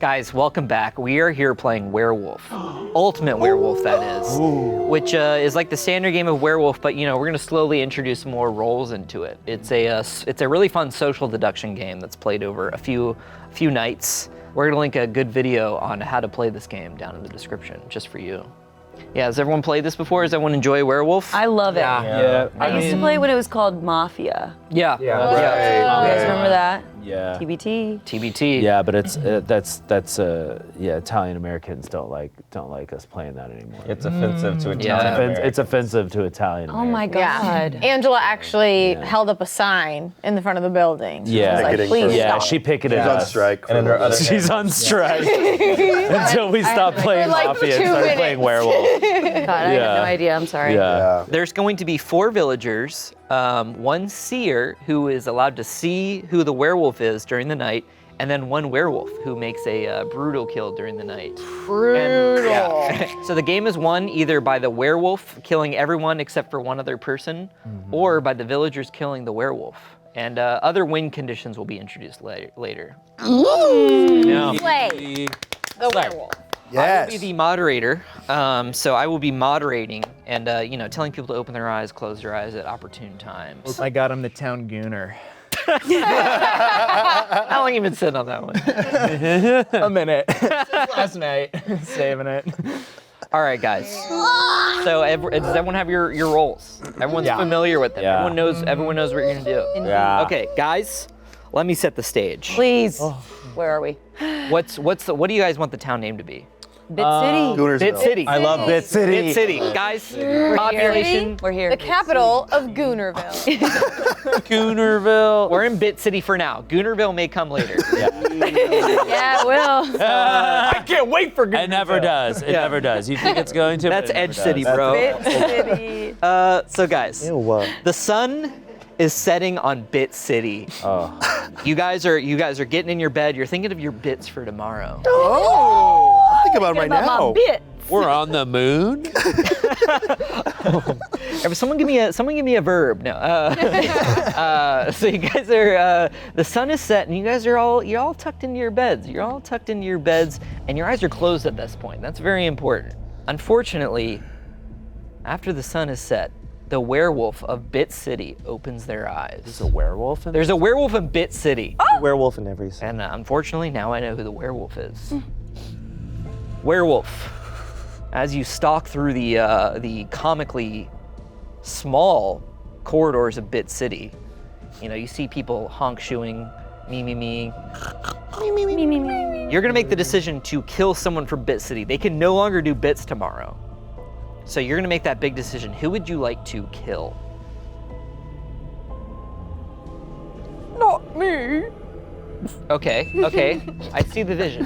Guys, welcome back. We are here playing Werewolf. Ultimate Werewolf, that is. Which is like the standard game of Werewolf, but we're gonna slowly introduce more roles into it. It's a really fun social deduction game that's played over a few nights. We're gonna link a good video on how to play this game down in the description, just for you. Yeah, has everyone played this before? Does everyone enjoy Werewolf? I love it. Yeah. I used to play when it was called Mafia. Yeah. You guys remember that? Yeah. TBT. Yeah, but it's Italian Americans don't like us playing that anymore. It's offensive to Italian Yeah. Americans. It's offensive to Italian Oh my Americans. God. Angela actually held up a sign in the front of the building. She Yeah. was like, Picketing please for- Yeah, stop. she picketed She's on us. strike. And in her other She's on strike until we stop playing For like Mafia and 2 start playing minutes. Werewolf. God, I Yeah. had no idea. I'm sorry. Yeah. There's going to be 4 villagers, 1 seer who is allowed to see who the werewolf is during the night, and then 1 werewolf who makes a brutal kill during the night. Brutal. So the game is won either by the werewolf killing everyone except for 1 other person, or by the villagers killing the werewolf. And other win conditions will be introduced later. No. Play the werewolf. I will Yes. be the moderator, so I will be moderating and telling people to open their eyes, close their eyes at opportune times. I got him the town gooner. How long you been sitting on that one? A minute. Last night. Saving it. All right, guys. So does everyone have your roles? Everyone's familiar with them. Yeah. Everyone knows what you're gonna do. Yeah. Okay, guys, let me set the stage. Please. Where are we? What do you guys want the town name to be? Bit City. Goonersville. Bit City. I love Bit City. Bit City, guys. Population. We're here. The capital of Goonerville. Goonerville. We're in Bit City for now. Goonerville may come later. Yeah, it will. I can't wait for Goonerville. It never does. It never does. You think it's going to? but That's it never Edge City, does. bro. Bit City. So guys, the sun is setting on Bit City. Oh. You guys are getting in your bed. You're thinking of your bits for tomorrow. Oh, I'm thinking about it right About now. my bit. We're on the moon? Someone give me a verb. No. So you guys are the sun is set and you're all tucked into your beds. You're all tucked into your beds and your eyes are closed at this point. That's very important. Unfortunately, after the sun is set, the werewolf of Bit City opens their eyes. There's a werewolf in There's a werewolf in Bit City. Werewolf in every city. And unfortunately, now I know who the werewolf is. Werewolf, as you stalk through the comically small corridors of Bit City, you see people honk-shoeing, me. You're gonna make the decision to kill someone from Bit City. They can no longer do bits tomorrow. So you're gonna make that big decision. Who would you like to kill? Not me. Okay. I see the vision.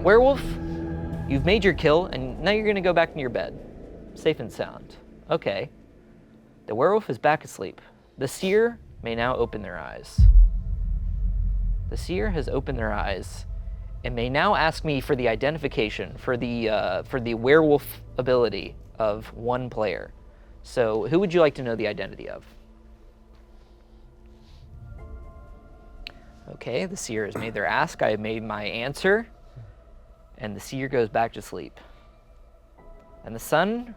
Werewolf, you've made your kill, and now you're gonna go back into your bed. Safe and sound. Okay. The werewolf is back asleep. The seer may now open their eyes. The seer has opened their eyes and may now ask me for the identification for the werewolf ability of 1 player. So who would you like to know the identity of? Okay, the seer has made their ask. I have made my answer. And the seer goes back to sleep. And the sun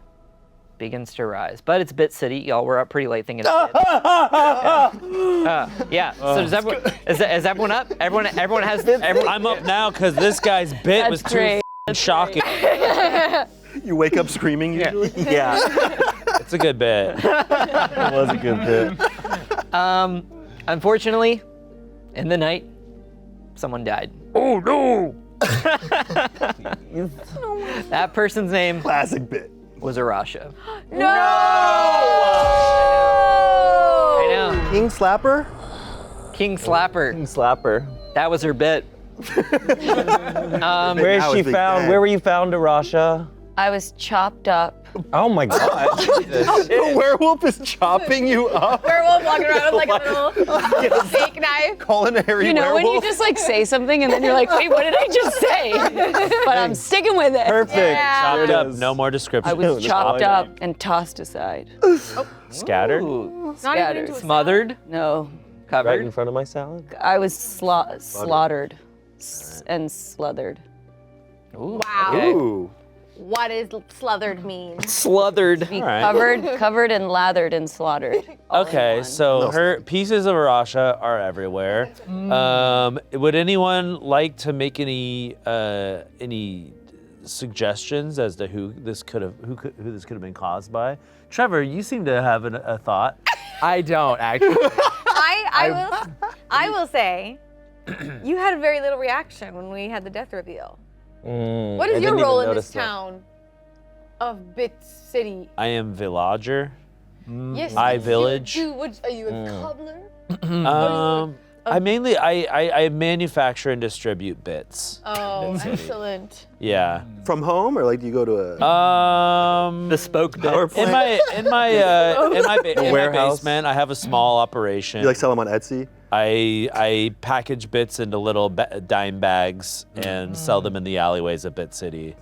begins to rise. But it's Bit City. Y'all were up pretty late thinking it's yeah. So is everyone up? Everyone has this? I'm up now because this guy's bit was too f***ing shocking. You wake up screaming usually? Yeah. It's a good bit. It was a good bit. Unfortunately, in the night, someone died. Oh no! That person's name Classic bit. was Arasha. No! I know. King Slapper? King Slapper. Slapper. That was her bit. Where is I she was big found? fan. Where were you found, Arasha? I was chopped up. Oh my God. The werewolf is chopping you up? Werewolf walking around with like a little fake knife. Culinary You know when you werewolf? just like say something and then you're like, wait, what did I just say? But I'm sticking with it. Perfect. Yeah. Chopped up, It is. no more description. I was chopped up and tossed aside. Scattered? Ooh. Not even into a Smothered, No, covered. Right in front of my salad? I was slaughtered. and slathered. Ooh. Wow. Okay. Ooh. What does slathered mean? Slathered. Be right. covered and lathered and slaughtered. all in Okay, one. so her pieces of Rasha are everywhere. Would anyone like to make any suggestions as to who this could have been caused by? Trevor, you seem to have a thought. I don't actually. I will say, you had a very little reaction when we had the death reveal. What is your role in this town of Bit City? I am villager. Yes, I you village. are you a cobbler? I mainly I manufacture and distribute bits. Oh, excellent. Yeah. From home, or like do you go to a Bespoke power bits. plant? In my warehouse? basement, I have a small operation. You like sell them on Etsy? I package bits into little dime bags and sell them in the alleyways of Bit City.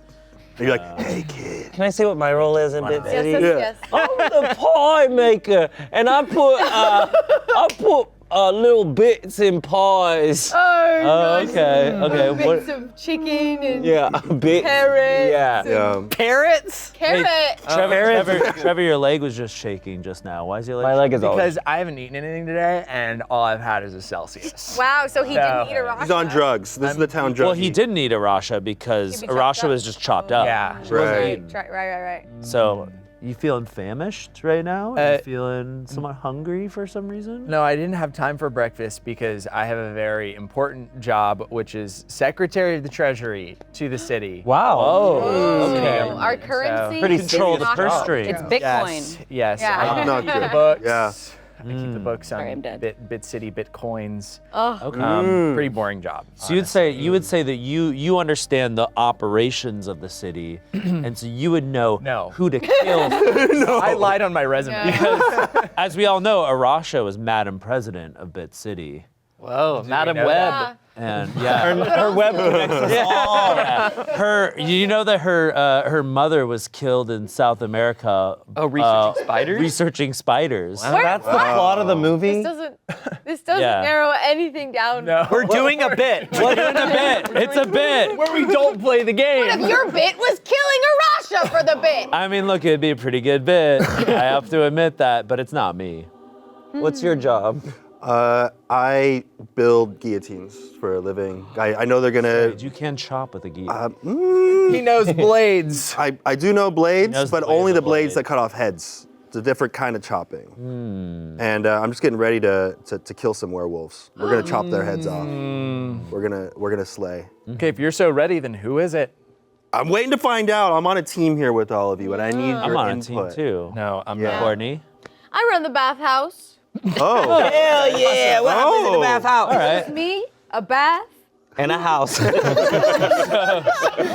And you're like, hey kid. Can I say what my role is in Bit Yes, City? yes, yes. I'm the pie maker, and I put little bits in pies. Oh, Okay. bits of chicken and Yeah, a bit. carrots. Yeah. Yeah. Carrots? Carrot. Trevor, your leg was just shaking just now. Why is your leg? My leg is always. Because I haven't eaten anything today, and all I've had is a Celsius. Wow, so he didn't eat a rock. He's on drugs. This is the town drug. Well, he didn't eat Arasha because He'd be chopped Arasha up. was just chopped up. Yeah. Right. Right. So, you feeling famished right now? You feeling somewhat hungry for some reason? No, I didn't have time for breakfast because I have a very important job, which is Secretary of the Treasury to the city. Wow. Oh, okay. Our currency. Pretty is control the not purse up. string. It's Bitcoin. Yes. Yeah. I Not keep good. the books. Yeah. I keep the books Sorry, I'm on dead. Bit City Bitcoins. Oh, Okay. Pretty boring job. So you would say that you understand the operations of the city, and so you would know No. who to kill. I lied on my resume. Yeah. As we all know, Arasha was Madam President of Bit City. Whoa, Madam know Web. yeah. And yeah, Her web connects us all. you know that her mother was killed in South America. Oh, researching spiders? Researching spiders. That's the plot of the movie. This doesn't Yeah. narrow anything down. No. We're doing a bit. We're doing a bit. It's a bit. Where we don't play the game. If your bit was killing Arasha for the bit. I mean, look, it'd be a pretty good bit. I have to admit that, but it's not me. What's your job? I build guillotines for a living. I know they're gonna. You can chop with a guillotine. He knows blades. I do know blades, knows but the ways only of the blades blade. that cut off heads. It's a different kind of chopping. And I'm just getting ready to kill some werewolves. We're gonna chop their heads off. We're gonna slay. Okay, if you're so ready, then who is it? I'm waiting to find out. I'm on a team here with all of you, and I need I'm your on a input. team too. No, I'm Yeah. not. Courtney. I run the bathhouse. Oh, Hell yeah! What happens in the bathhouse? All right. Me, a bath. And a house.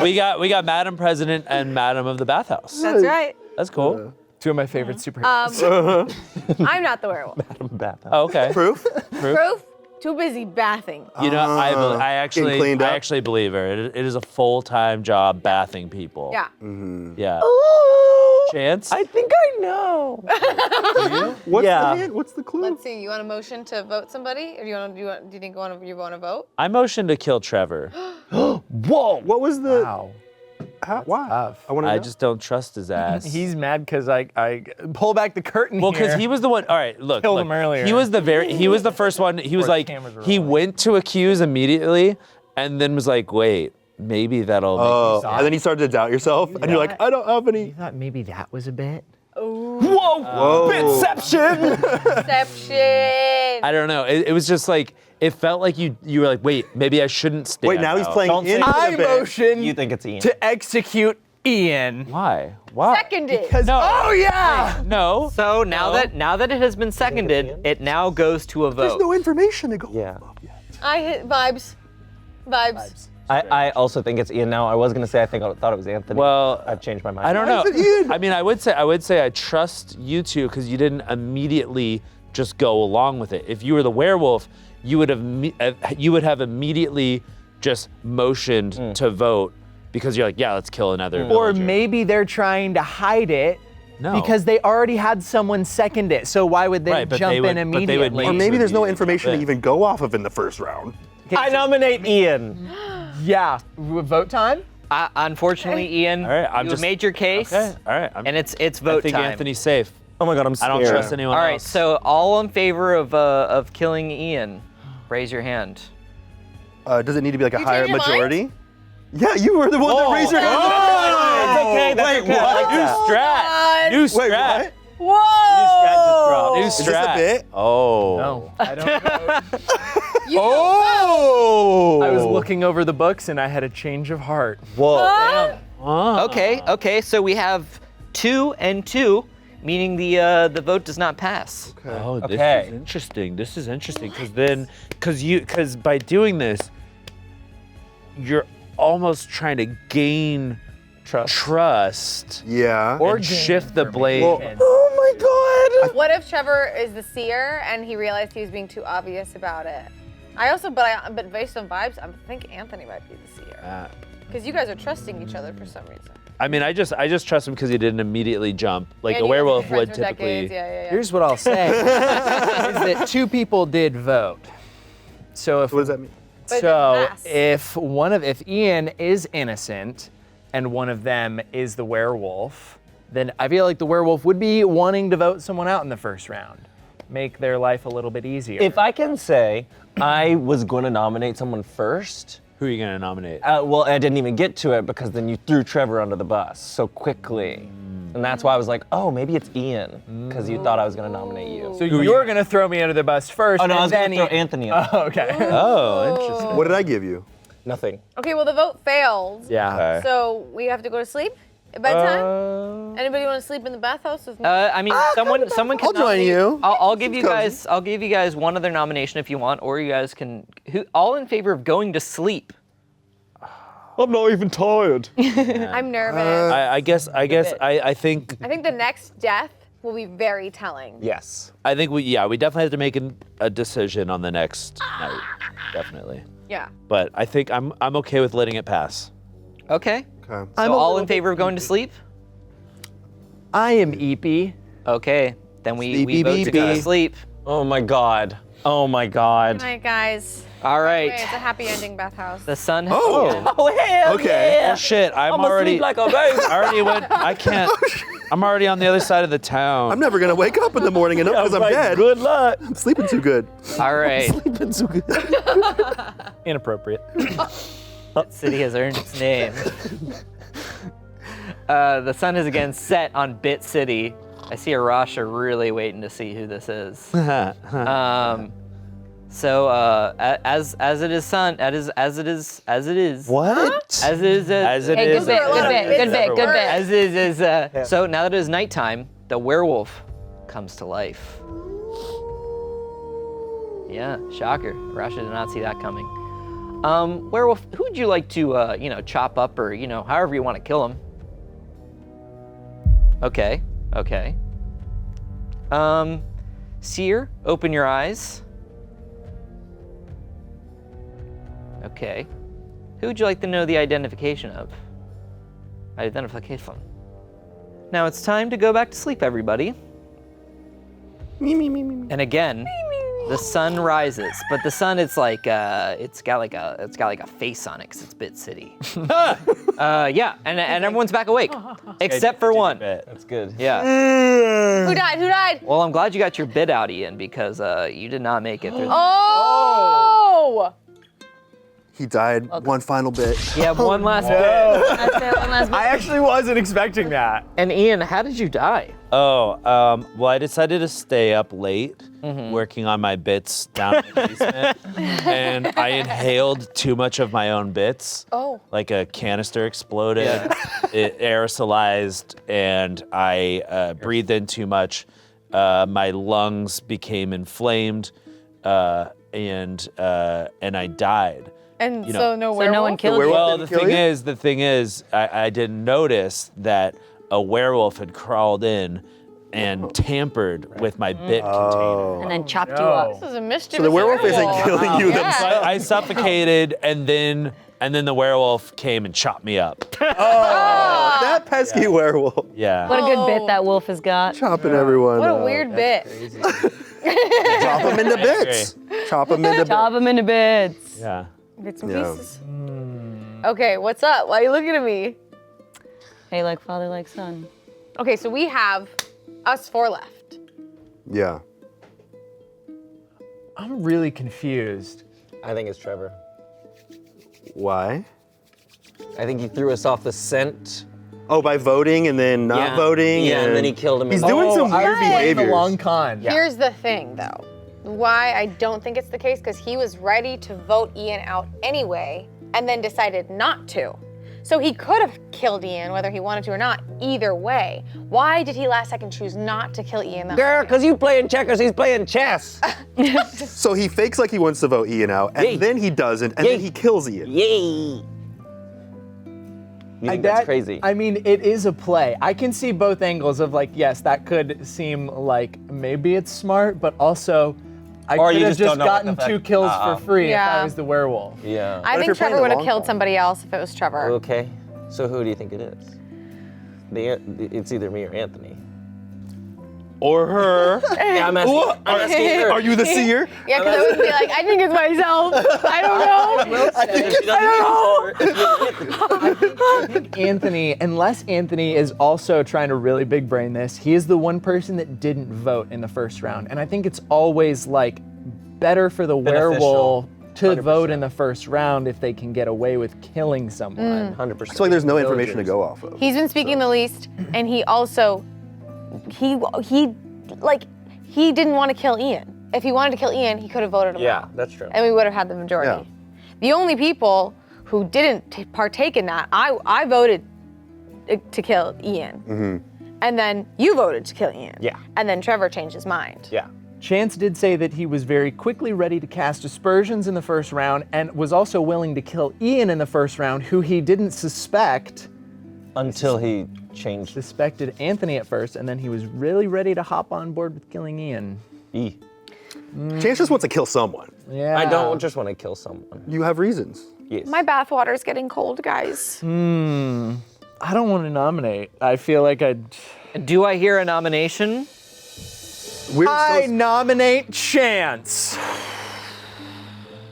We got Madam President and Madam of the Bathhouse. That's right. That's cool. Two of my favorite superheroes. I'm not the werewolf. bathhouse. Oh, okay. proof? Proof? Too busy bathing. You know, I getting cleaned up. actually believe her. It is a full-time job bathing people. Yeah. Yeah. Chance? I think I know. What's Yeah. the hint? What's the clue? Let's see. You want a motion to vote somebody, or do you think you want to vote? I motioned to kill Trevor. Whoa! What was the? Wow. Why? tough. I want to know. I just don't trust his ass. He's mad because I pull back the curtain Well, here. because he was the one. All right, look. Killed look, him earlier. He was the first one. He was Before the like, cameras were he rolling. went to accuse immediately, and then was like, wait, maybe that'll. Make Oh, me stop. and then you started to doubt yourself, and you're like, I don't have any. You thought maybe that was a bit? Whoa! Whoa. Bitception! Deception. I don't know. It was just like it felt like you were like, wait, maybe I shouldn't stand. Wait, now he's out. playing Don't say into I the bit. motion You think it's Ian? to execute Ian. Why? Why? Seconded. Because No. oh yeah. No. So now that it has been seconded, it now goes to a There's vote. no information to go. Yeah. I hit vibes. Vibes. I also think it's Ian now. I was gonna say I thought it was Anthony. Well, I've changed my mind. I don't Why know. is it Ian? I mean, I would say I trust you two because you didn't immediately just go along with it. If you were the werewolf, you would have immediately just motioned to vote because you're like, yeah, let's kill another. Or villager. maybe they're trying to hide it. No. Because they already had someone second it, so why would they Right, but jump they would- in but they would immediately? Or maybe there's no Immediately information to jump in. even go off of in the first round. I nominate Ian. Yeah. Vote time? Unfortunately, Ian, All right, I'm you just- made your case, Okay, all right. and it's I vote think time. Anthony's safe. Oh my God, I'm I scared. don't trust anyone All right, else. so all in favor of killing Ian, raise your hand. Does it need to be like a You higher changed your mind? majority? Yeah, you were the one that raised your hand. It's okay, that's okay. I like that. New Wait, strat. what? Whoa! New Is this a strat. bit? Oh. No, I don't vote. Oh. I was looking over the books and I had a change of heart. Whoa. Okay, so we have 2 and 2, meaning the vote does not pass. Oh, this Okay. is interesting. This is interesting because by doing this, you're almost trying to gain trust Yeah. or shift the blame. Oh my God. What if Trevor is the seer and he realized he was being too obvious about it? But based on vibes, I think Anthony might be the seer. Because you guys are trusting each other for some reason. I mean, I just trust him because he didn't immediately jump like And a you guys have werewolf been friends would for typically. decades, Yeah. Here's what I'll say: is that 2 people did vote. So if What does that mean? But it so didn't pass. if Ian is innocent and one of them is the werewolf, then I feel like the werewolf would be wanting to vote someone out in the first round, make their life a little bit easier. If I can say, I was going to nominate someone first. Who are you gonna nominate? Well, I didn't even get to it because then you threw Trevor under the bus so quickly. And that's why I was like, oh, maybe it's Ian, because you thought I was going to nominate you. so you're gonna throw me under the bus first. Oh, no, I was going and to then throw Anthony in. Oh, okay. Oh, interesting. What did I give you? Nothing. Okay, well the vote failed. Yeah. Okay. So we have to go to sleep at bedtime. Anybody want to sleep in the bathhouse with me? I mean, someone can. I'll join nominate- you. I'll give you Cozy. guys. I'll give you guys one other nomination if you want, or you guys can. All in favor of going to sleep? I'm not even tired. I'm nervous. I guess I think I think the next death will be very telling. Yes. we definitely have to make a decision on the next night, definitely. Yeah. But I think I'm okay with letting it pass. Okay. Okay. So all in favor of going to sleep? I am Eepy. Okay. Then we Sleepy vote to go to beepy. sleep. Oh my God. Oh my Good God. night, guys. All Wait, right. it's a happy ending bathhouse. The sun. Oh. Oh, hell Okay. yeah. Oh shit! I'm I'ma already. sleep like a baby. I already went. I can't. I'm already on the other side of the town. I'm never gonna wake up in the morning and know because I'm Like, dead. Good luck. I'm sleeping too good. All right. Sleeping so good. Inappropriate. City has earned its name. The sun is again set on Bit City. I see Arasha really waiting to see who this is. So as it is sun, as it is. What? As it is. As it Hey, is. good bit, a lot good of bit, bits good bit, good everywhere. bit. As is. So now that it is nighttime, the werewolf comes to life. Yeah, shocker. Rasha did not see that coming. Werewolf, who would you like to, chop up or, however you want to kill him? Okay. Seer, open your eyes. Okay. Who would you like to know the identification of? Identification. Now it's time to go back to sleep, everybody. And again, the sun rises, but the sun, it's like it's got like a face on it because it's Bit City. Yeah, and everyone's back awake, except for one. That's good. Yeah. Who died? Well, I'm glad you got your bit out, Ian, because you did not make it through. Oh! He died. One final bit. Yeah, one last bit. That's it, one last bit. I actually wasn't expecting that. And Ian, how did you die? Oh, well, I decided to stay up late working on my bits down in the basement, and I inhaled too much of my own bits. Oh. Like a canister exploded, it aerosolized, and I breathed in too much. My lungs became inflamed, and I died. And You so know, no So werewolf? no one killed you. werewolf Well, didn't the kill you? thing is, I didn't notice that a werewolf had crawled in and tampered with my bit container. And then chopped you No. up. This is a mischievous So the werewolf isn't werewolf. killing you Yeah. So I suffocated, and then the werewolf came and chopped me up. That pesky werewolf. Yeah. What a good Oh. bit that wolf has got. Chopping everyone What a up. weird bit. Chop them into bits. Chop them into Chop bits. them into bits. Yeah. Bits and Yeah. pieces. Okay, what's up? Why are you looking at me? Hey, like father, like son. Okay, so we have us 4 left. Yeah. I'm really confused. I think it's Trevor. Why? I think he threw us off the scent. Oh, by voting and then not voting? Yeah, and then he killed him. He's in- doing some I weird played the behaviors. long con. Here's the thing, though. Why I don't think it's the case, because he was ready to vote Ian out anyway, and then decided not to. So he could have killed Ian, whether he wanted to or not, either way. Why did he last second choose not to kill Ian? Girl, because you playing checkers, he's playing chess. So he fakes like he wants to vote Ian out, and Yay. then he doesn't, and then he kills Ian. Yay. You think that's crazy? I mean, it is a play. I can see both angles of like, yes, that could seem like maybe it's smart, but also I Or could you have just don't just know what gotten the 2 fuck- kills for free if Yeah. I was the werewolf. yeah. I if think you're playing Trevor the would have long killed ball? somebody else if it was Trevor. Okay. So who do you think it is? It's either me or Anthony. Or her. Yeah, I'm asking her. Are you the seer? Yeah, because I would be like, I think it's myself. I don't know. I think Anthony, unless Anthony is also trying to really big brain this, he is the one person that didn't vote in the first round. And I think it's always like better for the werewolf to 100%. vote in the first round if they can get away with killing someone. 100%. It's like there's no information to go off of. He's been speaking the least, and he also, he didn't want to kill Ian. If he wanted to kill Ian, he could have voted him Yeah, out, that's true. and we would have had the majority. Yeah. The only people who didn't partake in that, I voted to kill Ian, and then you voted to kill Ian. Yeah. And then Trevor changed his mind. Yeah. Chance did say that he was very quickly ready to cast aspersions in the first round and was also willing to kill Ian in the first round, who he didn't suspect. Until he changed. Suspected Anthony at first, and then he was really ready to hop on board with killing Ian. E. Chance just wants to kill someone. Yeah. I don't just want to kill someone. You have reasons. Yes. My bathwater is getting cold, guys. I don't want to nominate. I feel like I'd. Do I hear a nomination? We're I so- nominate Chance.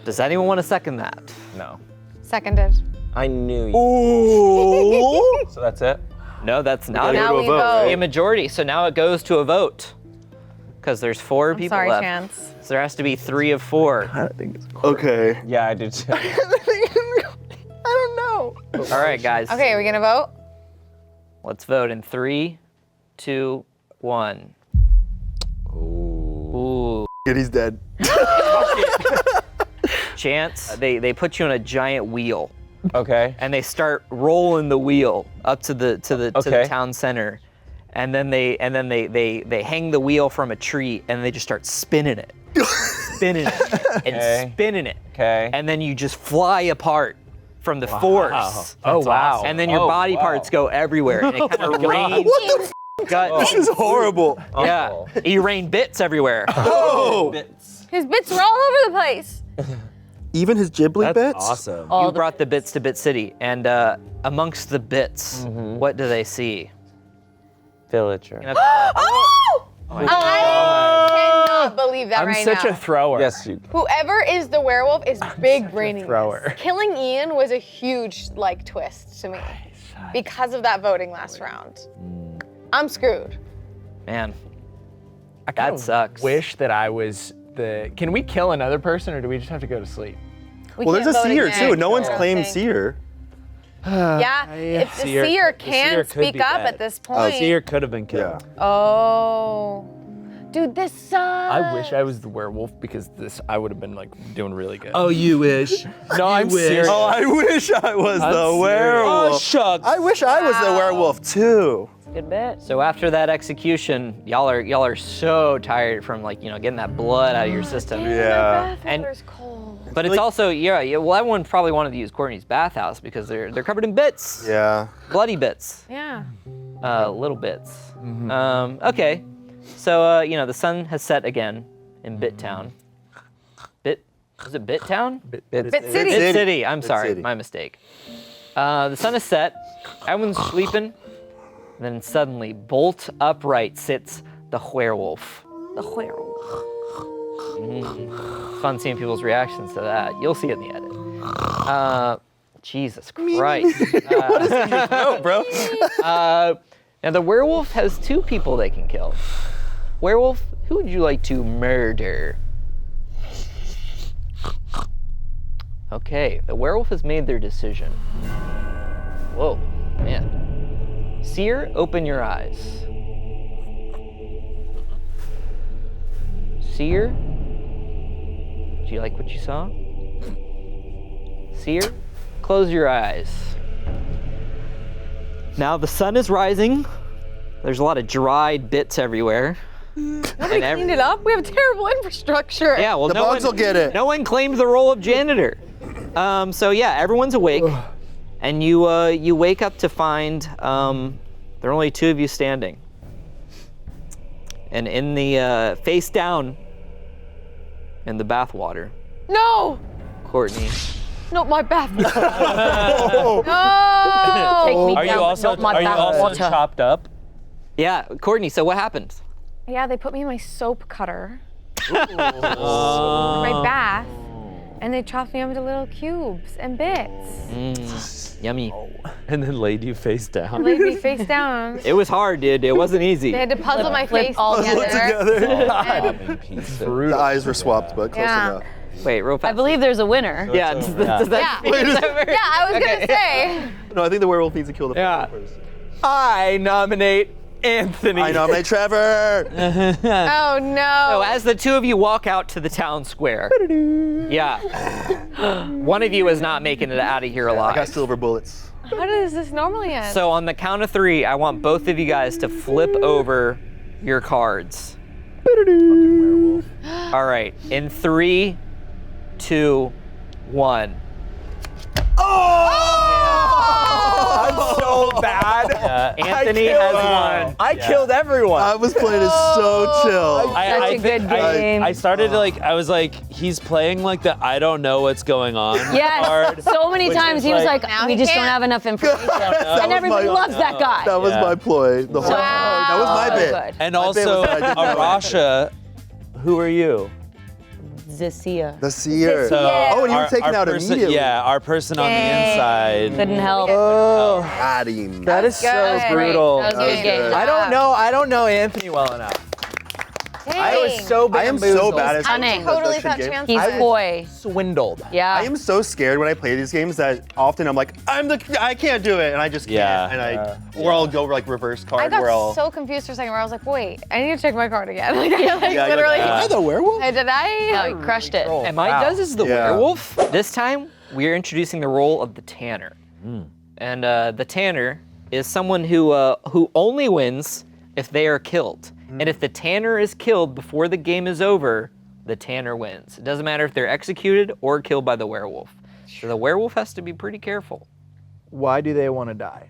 Does anyone want to second that? No. Seconded. I knew you. Ooh. So that's it? No, that's not Now to it. a we vote, vote. A majority, so now it goes to a vote. Because there's 4 people Sorry, left. Chance. So there has to be 3 of 4. I think it's. Okay. Yeah, I did too. I don't know. All right, guys. Okay, are we gonna vote? Let's vote in 3, 2, 1. Ooh. Good, he's dead. Chance, they put you on a giant wheel, Okay. and they start rolling the wheel up to the Okay. town center, and then they hang the wheel from a tree, and they just start spinning it, spinning it, and Okay. spinning it, Okay. and then you just fly apart from the force. Oh, wow. And then your Oh, body wow. parts go everywhere, and it kind of rains. This is horrible. Yeah, Oh. you rain bits everywhere. Oh. His bits were all over the place. Even his Ghibli That's bits? awesome. You brought the bits to Bit City, and amongst the bits, what do they see? Villager. You know, I cannot believe that I'm right such now. a thrower. Yes, you. Whoever is the werewolf is big braining thrower. this. Killing Ian was a huge twist to me because of that voting last round. I'm screwed. man, I kinda that sucks. wish that I was the. Can we kill another person, or do we just have to go to sleep? We Well, there's can't a vote seer again, too. No one's I don't claimed think. seer. Yeah, if the Seer- seer the can seer could speak be up dead. at this point. Seer could have been killed. Yeah. Oh, dude, this sucks. I wish I was the werewolf because I would have been like doing really good. Oh, you wish. no, I'm wish. serious. Oh, I wish I was the Oh, werewolf. shucks. I wish I was the werewolf too. Good bit. So after that execution, y'all are so tired from getting that blood out of your system. Yeah. And- Bathwater's cold. But it's also well, everyone probably wanted to use Courtney's bathhouse because they're covered in bits, Yeah. bloody bits, Yeah. little bits. Okay, so the sun has set again in Bit Town. Was it Bit Town? Bit City. Bit City. I'm Bit sorry, City. my mistake. The sun is set. Everyone's sleeping. Then suddenly, bolt upright sits the werewolf. The werewolf. It's fun seeing people's reactions to that. You'll see it in the edit. Jesus Christ. What is in your throat, bro? Now the werewolf has 2 people they can kill. Werewolf, who would you like to murder? Okay, the werewolf has made their decision. Whoa, man. Seer, open your eyes. Seer, do you like what you saw? Seer, close your eyes. Now the sun is rising. There's a lot of dried bits everywhere. Nobody cleaned it up. We have terrible infrastructure. Yeah, well, The bugs will get it. No one claimed the role of janitor. So yeah, everyone's awake, and you wake up to find there are only 2 of you standing. And in the face down in the bathwater, No. Courtney. No, my bath. No. Take me Are you down, also not my are you also bathwater. chopped up? Yeah, Courtney. So what happened? Yeah, they put me in my soap cutter. My bath. And they chopped me up into little cubes and bits. Yummy. And then laid you face down. Laid me face down. It was hard, dude. It wasn't easy. They had to puzzle my Flip face all together. The eyes were swapped, but close Yeah. enough. Wait, real fast. I believe there's a winner. Yeah. Does that Yeah. Yeah, I was gonna say. No, I think the werewolf needs to kill the Yeah. first. I nominate Anthony. I nominate Trevor. Oh no. So as the 2 of you walk out to the town square, yeah, one of you is not making it out of here I got alive. silver bullets. How does this normally end? So on the count of 3, I want both of you guys to flip over your cards. All right, in 3, 2, 1. I'm so bad. Anthony has won. I killed everyone. I was playing it so chill. Such a good game. I started to I was like, he's playing like the I don't know what's going on Yes, card. so many which times is he was like- like, Now we he just don't can't. have enough information. And everybody loves that guy. That was Yeah. my ploy. The whole that was my So bit. good. And My bit was also, that I didn't know Arasha, who are you? Zisia. The seer. So Oh, and you were taken our out person, immediately. Yeah, our person on the Dang. inside. Couldn't help. Oh, Got him. that is so good. brutal. That was a good game. I don't know Anthony well enough. I was so I am so bamboozled. bad at Cunning. Totally production thought games. Chance He's was. coy. swindled. Yeah. I am so scared when I play these games that often I'm like, I can't do it, and I just can't. Yeah. And or I'll go like reverse card. I got where I'll, so confused for a second where I was like, wait, I need to check my card again. Like, I like Yeah, literally. Am I the werewolf? Did I? No, he crushed it. And Mike does is the Yeah. werewolf. This time, we are introducing the role of the tanner. And the tanner is someone who only wins if they are killed. And if the tanner is killed before the game is over, the tanner wins. It doesn't matter if they're executed or killed by the werewolf. So the werewolf has to be pretty careful. Why do they want to die?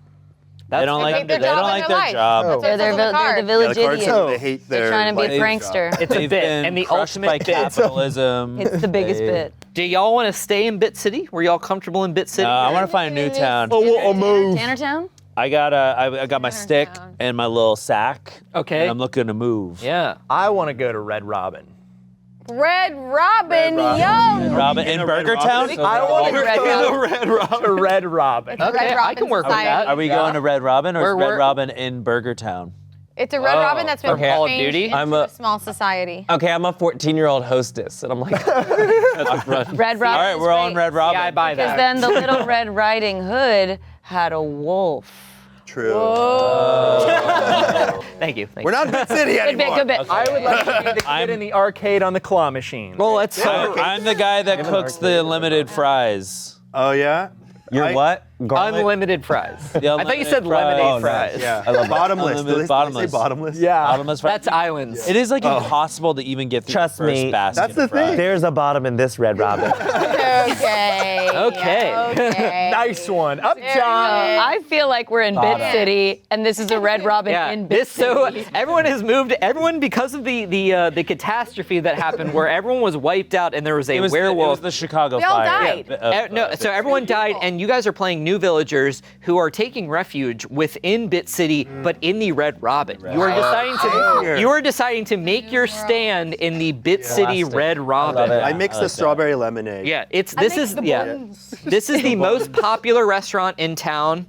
They don't like hate their they job don't and like their their life. job. That's what it They're says on the the card. village the card says idiot. they hate They're their trying to be a life prankster. job. It's a They've bit, been and the crushed by ultimate bit. capitalism. It's the biggest They- bit. Do y'all want to stay in Bit City? Were y'all comfortable in Bit City? I want to find a new town. Tannertown? I got my stick Town. and my little sack. Okay. And I'm looking to move. Yeah. I want to go to Red Robin. Red Robin, yo. Robin in Burger Town. I want to Red go Robin. to Red Robin. Okay, Red I Robin can work with Society. that. Are we going to Red Robin or is Where- Red Robin in Burger Town? It's a Red Robin that's been Okay. Call of changed Duty? into I'm a a- small society. Okay, I'm a 14-year-old hostess, and I'm like, Red Robin. All right, we're on Red Robin. Yeah, I buy Because that. then the Little Red Riding Hood had a wolf. True. Thank you. Thank We're you. not in Bit City Good anymore. bit, good bit. I would like to be the kid I'm- in the arcade on the claw machine. Well, let's. I'm the guy that cooks the limited fries. Oh yeah. you're I- what? Garlic? Unlimited fries. I thought you unlimited said fries. lemonade Oh, nice. fries. Yeah. I love that. Bottomless. Unlimited Do they say bottomless. bottomless? Yeah. Bottomless fries. That's islands. It is like impossible to even get through Trust the first me. basket. That's the of fries. thing. There's a bottom in this Red Robin. Okay. Okay. Okay. Nice one. Up There you top. go. I feel like we're in Bit City, and this is a Red Robin Yeah. in Bit This so City. everyone has moved. Everyone because of the catastrophe that happened, where everyone was wiped out and there was a It was werewolf. the Chicago We all fire. died. of- No, so everyone died, and you guys are playing new new villagers who are taking refuge within Bit City, but in the Red Robin. You are deciding to make your stand in the Bit City Red Robin. I mixed the strawberry lemonade. Yeah, this is the most popular restaurant in town,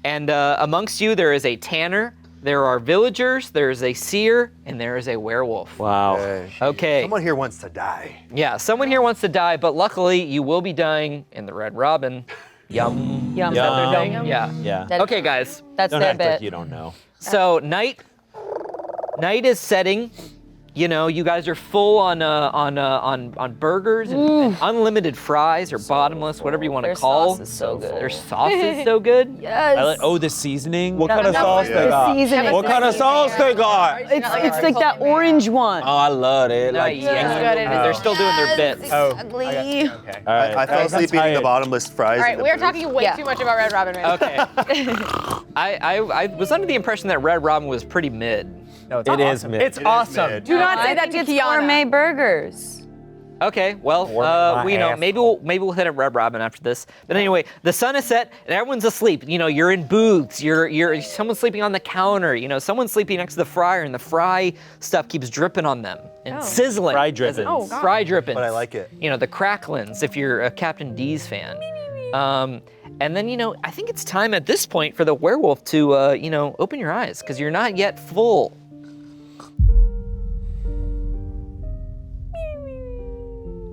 and amongst you there is a tanner, there are villagers, there is a seer, and there is a werewolf. Wow. Okay. Someone here wants to die. Yeah, someone here wants to die, but luckily you will be dying in the Red Robin. Yum. Yum. Is that their thing? Yum. Yeah. Yeah. Okay, guys. That's Don't their act like bit. you don't know. So night is setting. You know, you guys are full on burgers and unlimited fries or bottomless, whatever you want to Their call. sauce is so good. Their sauce is so good. Yes. The seasoning. What kind of sauce they got? seasoning. What kind of sauce they got? It's like that orange one. Oh, I love it. Like, They're still doing their bits. Ugly. Okay. All right. I fell asleep eating the bottomless fries. All right, in the we are booth. talking way too much about Red Robin right now. Okay. I was under the impression that Red Robin was pretty mid. No, It is mid. It's awesome. mid. Do not say that to it's Kiana. gourmet burgers. Okay, well, maybe we'll hit a Red Robin after this. But anyway, the sun is set and everyone's asleep. You know, you're in booths. You're someone's sleeping on the counter. You know, someone's sleeping next to the fryer, and the fry stuff keeps dripping on them and sizzling. Fry drippings. Oh, God. Fry drippings. But I like it. You know, the cracklins. If you're a Captain D's fan. And then, you know, I think it's time at this point for the werewolf to, open your eyes because you're not yet full.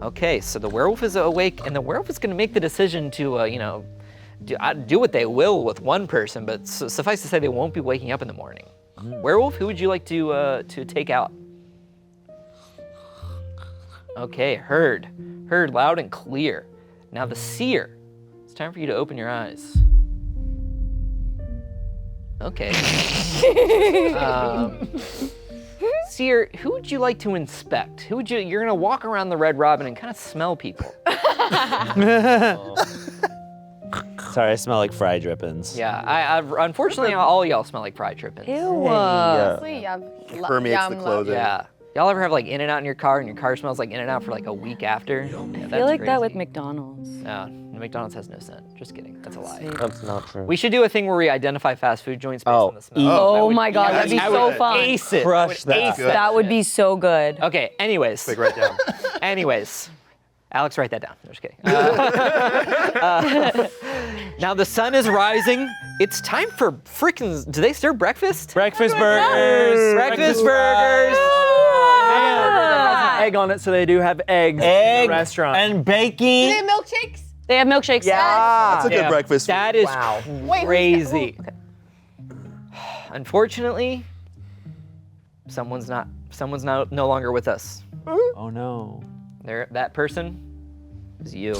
Okay, so the werewolf is awake, and the werewolf is going to make the decision to, do what they will with one person, but suffice to say, they won't be waking up in the morning. Werewolf, who would you like to take out? Okay, heard loud and clear. Now the seer, it's time for you to open your eyes. Okay. Seer, who would you like to inspect? You're gonna walk around the Red Robin and kind of smell people. Sorry, I smell like fry drippings. Yeah, unfortunately, all y'all smell like fried drippings. Ew. Honestly, yeah. Permeates the clothing. Yeah. Y'all ever have like In-N-Out in your car and your car smells like In-N-Out for like a week after? Yeah, I feel like that with McDonald's. No, McDonald's has no scent. Just kidding. That's a lie. That's not true. We should do a thing where we identify fast food joints based on the smell. Oh my God, that'd be I so would fun. ace it. Crush that. Ace That would be so good. Okay, anyways. Quick, write down. Anyways. Alex, write that down. I'm just kidding. Now the sun is rising. It's time for frickin', do they serve breakfast? Breakfast burgers. Breakfast burgers. Egg on it, so they do have eggs in the restaurant. and bacon. Do they have milkshakes? They have milkshakes. That's a good breakfast. That is Wait, crazy. Unfortunately, someone's no longer with us. Oh no. That person is you.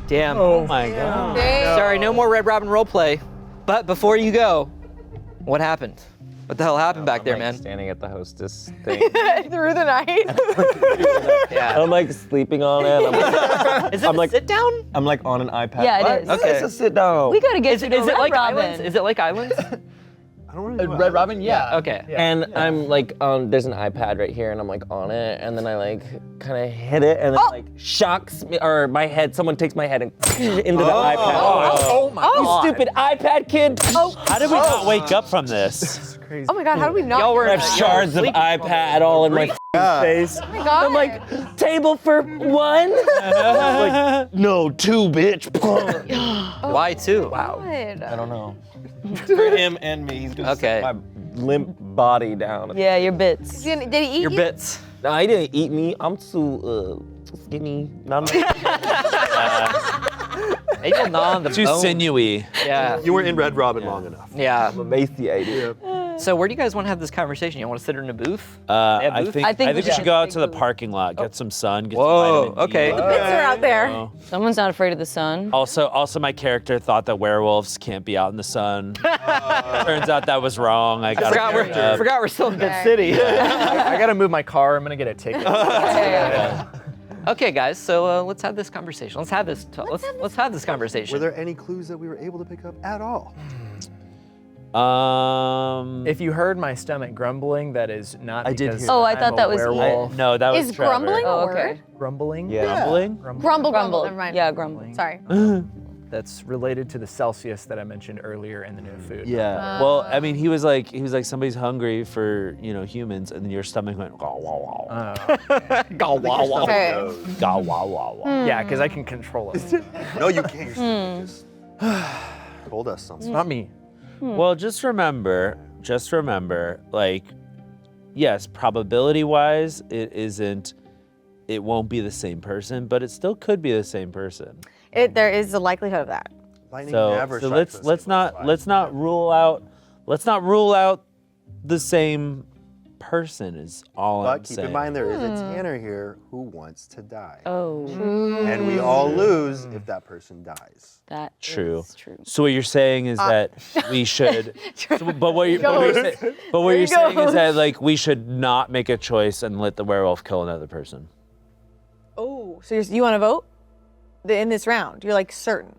Damn. Oh my God. Sorry, no more Red Robin roleplay. But before you go, what happened? What the hell happened back there, man? Standing at the hostess thing. Through the night? Yeah. I'm like sleeping on it. Is it a sit down? I'm like on an iPad. Yeah, it What? is. Okay. It's a sit down. We gotta get Is to it the Red like Robin. islands? Is it like islands? I don't really know. Red Robin, yeah. Okay. And I'm like on, there's an iPad right here and I'm like on it and then I like kind of hit it and then like shocks me, or my head, someone takes my head and into the iPad. Oh my You God. stupid iPad kid. How did we not wake up from this? Oh my God, how do we not? Y'all were I have shards of iPad all in my face. Oh my God. I'm like, table for one? Like, no, two, bitch. Why two? God. I don't know. For him and me, he's gonna Okay. set my limp body down. Yeah, your bits. Did he eat Your you? bits. No, he didn't eat me. I'm too skinny. They did not on the Too bone. sinewy. Yeah. You were in Red Robin long enough. Yeah. emaciated. So where do you guys want to have this conversation? You want to sit in a booth? I booth? think I think we we should go out should to the take a- parking lot, get some sun, get Whoa, some vitamin D. okay. Bits are out there. Someone's not afraid of the sun. Also, my character thought that werewolves can't be out in the sun. Turns out that was wrong. I got Forgot we're still in Bit City. I gotta move my car. I'm gonna get a ticket. Okay, guys. So let's have this conversation. Let's have this conversation. Were there any clues that we were able to pick up at all? If you heard my stomach grumbling, that is not I did because hear Oh, I I'm thought a that was werewolf. no, that was Is Trevor. grumbling a Oh, word? okay. Grumbling? Grumbling? Grumble, grumble. Grumble. Never mind. Yeah, grumble. Sorry. that's related to the Celsius that I mentioned earlier in the new food. Yeah. Well, I mean, he was like somebody's hungry for humans, and then your stomach went gaw wow wow. Gaw wow wow. Okay. Gaw wow wow wow. Yeah, because I can control it. No, you can't. Your stomach just told us something. Not me. Well, just remember, like, yes, probability-wise, it won't be the same person, but it still could be the same person. There is a likelihood of that. Lightning So, never so strikes let's the same place not rule out the same person is all I'm But keep saying. in mind there is a Tanner here who wants to die. Oh, And we all lose if that person dies. that True. is true. So what you're saying is that we should. But what you're saying is that like we should not make a choice and let the werewolf kill another person. Oh, so you want to vote in this round? You're like certain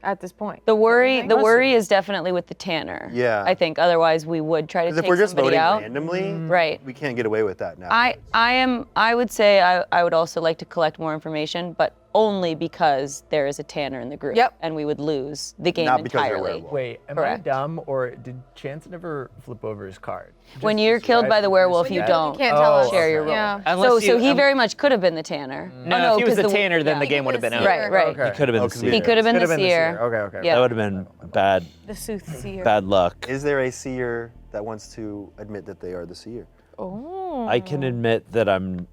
at this point. The worry is definitely with the Tanner. Yeah. I think otherwise we would try to Because take if we're just somebody voting out. randomly, Right. we can't get away with that now. I would say I would also like to collect more information, but only because there is a Tanner in the group. Yep. And we would lose the game Not because they're entirely. werewolf. Wait, am Correct. I dumb or did Chance never flip over his card? When you're killed by the werewolf, you don't can't tell us. share your role. Yeah. Unless So you- he very much could have been the Tanner. No, if he was 'cause the Tanner, then the game would have been over. Right, right. Okay. He could have been the Okay. seer. He could have been Could the have been the seer. seer. Okay. Yeah. That would have been bad The soothsayer. bad luck. Is there a seer that wants to admit that they are the seer? Oh. I can admit that I'm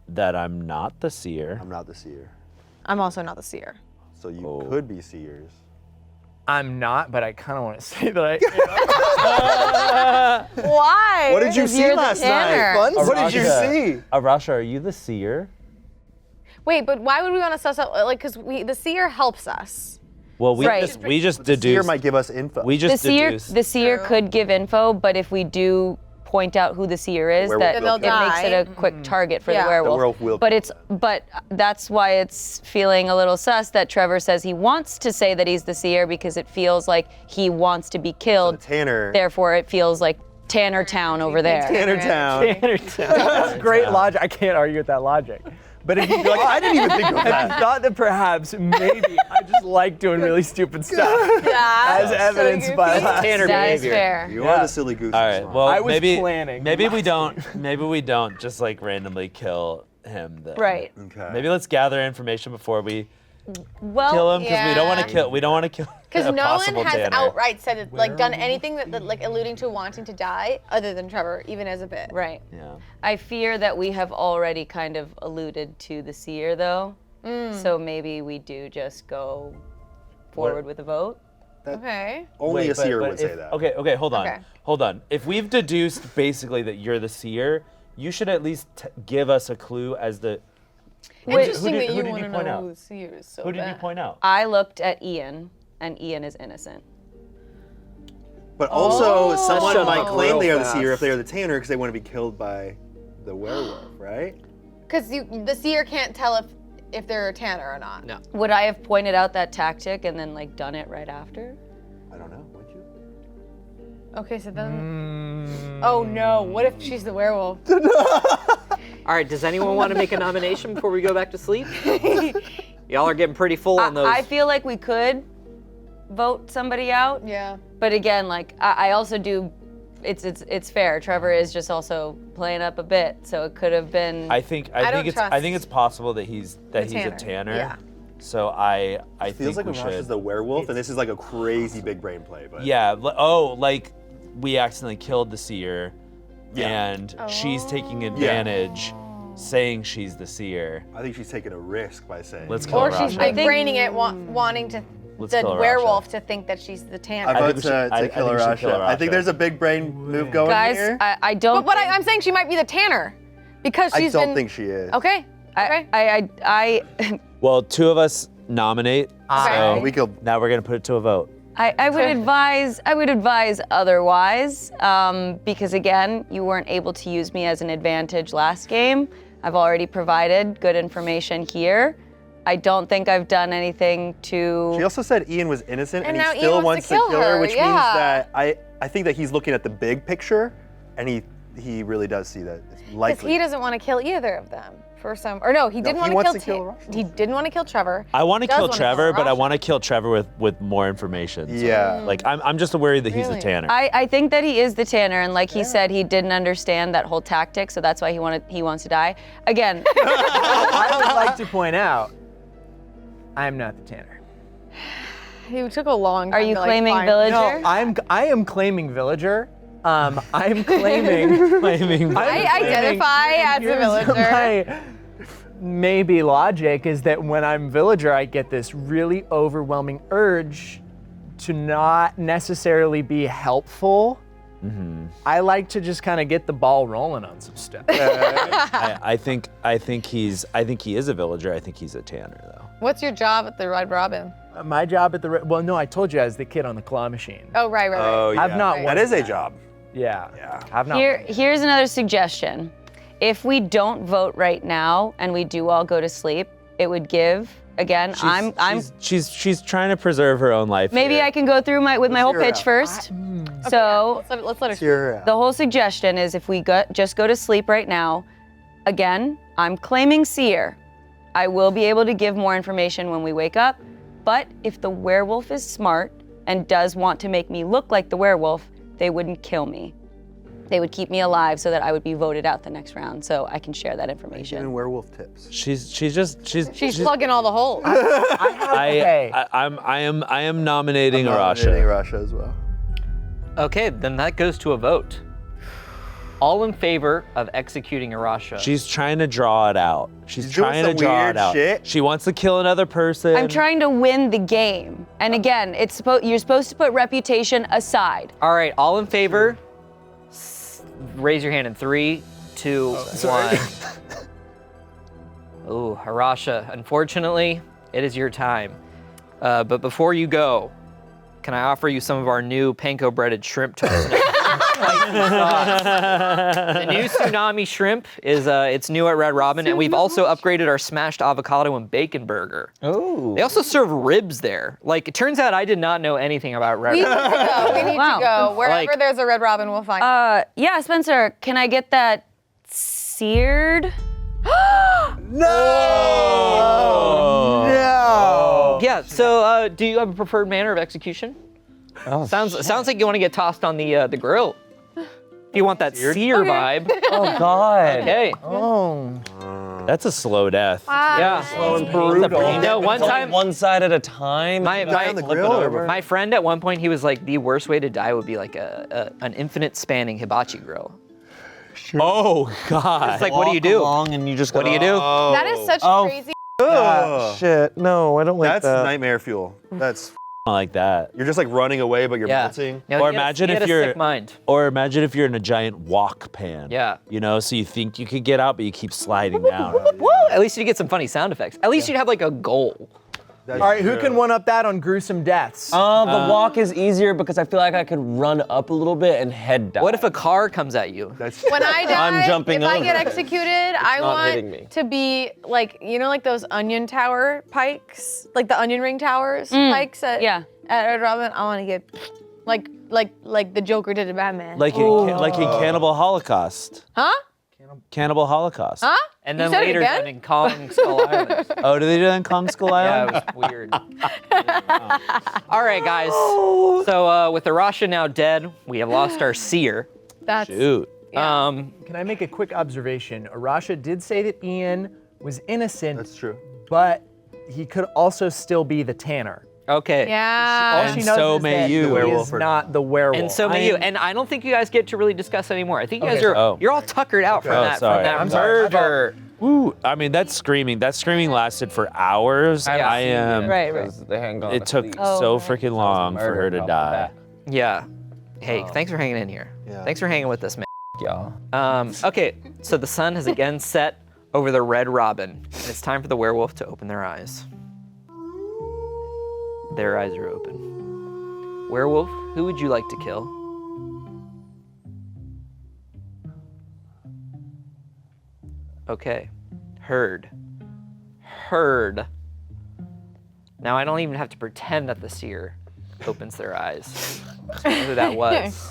not the seer. I'm not the seer. I'm also not the seer. So you Oh. could be seers. I'm not, but I kind of want to say that I. Why? What did you 'Cause see you're the last Tanner. night? What did you Arasha. see? Arasha, are you the seer? Wait, but why would we want to suss out? Like, because the seer helps us. Well, we Right. just The seer deduced. might give us info. We just deduced. The seer could give info, but if we do point out who the seer is, werewolf that will it kill makes them. it a quick target for Yeah. the The werewolf. werewolf will but kill that's why it's feeling a little sus that Trevor says he wants to say that he's the seer because it feels like he wants to be the killed. Tanner. Therefore, it feels like Tanner Town over there. Tanner Town. That's great logic. I can't argue with that logic. But if you like, I didn't even think of I that. thought that perhaps maybe I just like doing really stupid stuff, as evidenced by last. Tanner That is behavior. fair. You are the silly goose. All right. Well, I was maybe planning. Maybe we don't. Maybe we don't just like randomly kill him. Then. Right. Okay. Maybe let's gather information before we Well, kill him because we don't want to yeah. kill. We don't want to kill. Because a no one possible has Tanner. outright said it, like done anything that like alluding to wanting to die, other than Trevor, even as a bit. right. Yeah. I fear that we have already kind of alluded to the seer, though. So maybe we do just go forward with a vote. Okay. Only Wait, a seer but would say if- that. Okay, hold on. Okay. Hold on. If we've deduced basically that you're the seer, you should at least give us a clue as the. Interesting who that did you you want to point know out? who the seer is so Who did you bad. point out? I looked at Ian, and Ian is innocent. But also, someone shut might up claim real they are the fast. seer if they are the Tanner because they want to be killed by the werewolf, right? Because the seer can't tell if they're a Tanner or not. No. Would I have pointed out that tactic and then like done it right after? I don't know. Would you? Okay, so then. Oh no! What if she's the werewolf? All right, does anyone want to make a nomination before we go back to sleep? Y'all are getting pretty full on those. I feel like we could vote somebody out, Yeah. but again, like I also do. It's fair. Trevor is just also playing up a bit, so it could have been. I think don't it's possible that he's a Tanner. Tanner. Yeah. So I Feels think like we Arash is should. the werewolf, and this is like a crazy big brain play. But Yeah. Like we accidentally killed the seer, and she's taking advantage, saying she's the seer. I think she's taking a risk by saying. Let's kill Or Arasha. she's big braining it, wanting to Let's the kill Arasha. werewolf to think that she's the Tanner. I think vote we should- I to kill think we should kill Arasha. I think Arasha. there's a big brain move going Guys, here. I don't. But what think- I'm saying, she might be the Tanner, because I she's don't been. think she is. Okay. Okay. I Well, two of us nominate. So We could. now we're gonna put it to a vote. I would advise otherwise, because again, you weren't able to use me as an advantage last game. I've already provided good information here. I don't think I've done anything to. She also said Ian was innocent, And and now he Ian still wants wants to to kill kill her, her, which yeah. means that I think that he's looking at the big picture, and he really does see that it's Because likely. he doesn't want to kill either of them, for some, or no, he didn't he want wants to kill. to kill Rush. He didn't want to kill Trevor. I want to Does kill wanna Trevor, but I Rush. want to kill Trevor with more information. So, Yeah. Like I'm just worried that he's the Really? tanner. I think that he is the tanner, and like he said, he didn't understand that whole tactic, so that's why he wants to die. Again, I would like to point out, I'm not the tanner. He took a long time. are you to, like, claiming find- villager? No, I am claiming villager. I'm claiming. Claiming. I identify as a Here's villager. my maybe logic is that when I'm villager, I get this really overwhelming urge to not necessarily be helpful. I like to just kind of get the ball rolling on some stuff. I think he is a villager. I think he's a tanner though. What's your job at the Red Robin? My job at the well, no, I told you I was the kid on the claw machine. Oh, right. Oh, yeah. I've not That won is a that. job. Yeah. Yeah. I've not. Here's another suggestion. If we don't vote right now and we do all go to sleep, it would give. Again, She's trying to preserve her own life. maybe here. I can go through with my whole hear her pitch out. first. So Let's let her. Cheer the whole suggestion is if we just go to sleep right now, again, I'm claiming seer. I will be able to give more information when we wake up, but if the werewolf is smart and does want to make me look like the werewolf, they wouldn't kill me. They would keep me alive so that I would be voted out the next round, so I can share that Giving information. werewolf tips. She's plugging all the holes. Okay. I am nominating Nominating Arasha. Russia as well. Okay, then that goes to a vote. All in favor of executing Arasha. She's trying to draw it out. She's doing trying to some draw weird it out. shit. She wants to kill another person. I'm trying to win the game. And again, you're supposed to put reputation aside. All right, all in favor, raise your hand in 3, 2, 1. Ooh, Arasha, unfortunately, it is your time. But before you go, can I offer you some of our new panko breaded shrimp toast? The new tsunami shrimp is it's new at Red Robin, and we've also upgraded our smashed avocado and bacon burger. Oh. They also serve ribs there. Like, it turns out I did not know anything about Red We need Robin. to go. We need Wow. to go. Wherever Like- there's a Red Robin, we'll find. Yeah, Spencer, can I get that seared? No. Yeah, so do you have a preferred manner of execution? Sounds like you want to get tossed on the grill. If you want that sear vibe. Oh God. Okay. Oh. That's a slow death. Yeah. brutal. You know, one It's only time, one side at a time. my on the grill or my friend at one point, he was like, the worst way to die would be like an infinite spanning hibachi grill. Oh God. It's like, what do you do? Along and you just What do you do? That is such Oh. crazy. Ugh. Shit. No, I don't like That's that. nightmare fuel. That's like that. you're just like running away, but you're Yeah. melting. No, Or he had a- imagine he if had a you're- sick mind. Or imagine if you're in a giant wok pan. Yeah. You know, so you think you could get out, but you keep sliding down. Woo! At least you get some funny sound effects. At least you'd have like a goal. That's All right, who true. can one up that on gruesome deaths? The walk is easier because I feel like I could run up a little bit and head down. What if a car comes at you? That's When I die, I'm jumping if I get over. executed, I not hitting me. want to be like, you know, like those onion tower pikes, like the onion ring towers pikes at yeah. Red Robin. I want to get like the Joker did to Batman. Like in Cannibal Holocaust. Huh? Cannibal Holocaust. Huh? And You then said it later again? done in Kong Skull Island. Oh, do they do that in Kong Skull Yeah, Island? it was weird. All right, guys. So with Arasha now dead, we have lost our seer. That's Shoot. Um, Can I make a quick observation? Arasha did say that Ian was innocent, That's true. but he could also still be the tanner. okay. All yeah. she And knows so is may that you. he The werewolf is or not the werewolf. And so may you. And I don't think you guys get to really discuss anymore. I think you guys Okay. are Oh. you're all tuckered out from Oh, that sorry. from that I'm sorry. murder. Woo. I mean, that screaming lasted for hours. Yeah. I am. Right. Because they hadn't gone It to took sleep. so freaking long for Murder her to off the die. bat. Yeah. Hey, thanks for hanging in here. Yeah. Thanks for hanging with us, man. Y'all. Okay, so the sun has again set over the Red Robin, and it's time for the werewolf to open their eyes. Their eyes are open. Werewolf, who would you like to kill? Okay, heard. Now I don't even have to pretend that the seer opens their eyes. I know who that was.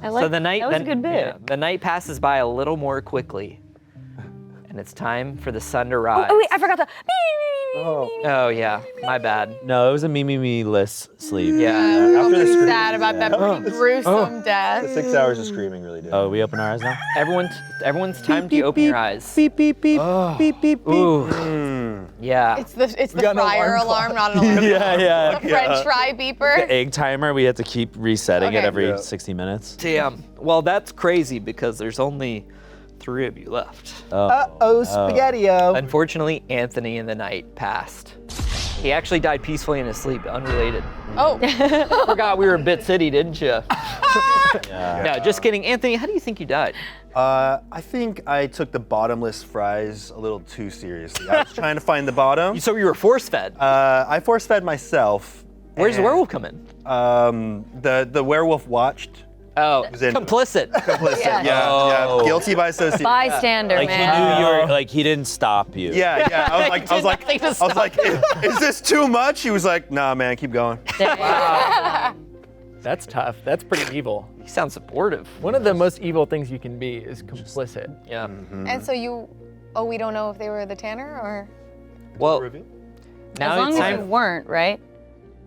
I like So the night that was a good bit. yeah, the night passes by a little more quickly and it's time for the sun to rise. Oh wait, I forgot the. Oh yeah, my bad. No, it was a me-less sleep. Yeah. I'm pretty sad about that pretty gruesome death. 6 hours of screaming really did. Oh, we open our eyes now? Everyone's time to open your eyes. Beep, beep, beep, beep, beep, beep. Ooh. Yeah. It's the got an fryer alarm alarm, not an alarm. Yeah. The French fry beeper. Egg timer, we have to keep resetting it Okay. every 60 minutes. Damn. Well, that's crazy because there's only 3 of you left. Uh-oh, spaghetti-o. Unfortunately, Anthony in the night passed. He actually died peacefully in his sleep, unrelated. Oh, Forgot we were in Bit City, didn't you? Yeah. No, just kidding. Anthony, how do you think you died? I think I took the bottomless fries a little too seriously. I was trying to find the bottom. So you were force-fed. I force-fed myself. Where's the and, werewolf come in? The werewolf watched. Oh, in- complicit. Complicit. Yeah. Yeah. Guilty by association. Bystander, Like he man. knew you were, like he didn't stop you. Yeah. I was Nothing to like, stop is this too much? He was like, nah, man, keep going. That's tough. That's pretty evil. You sound supportive. One of the most evil things you can be is complicit. Yeah. and so we don't know if they were the tanner or? Well, As now long it's as you time. weren't, right?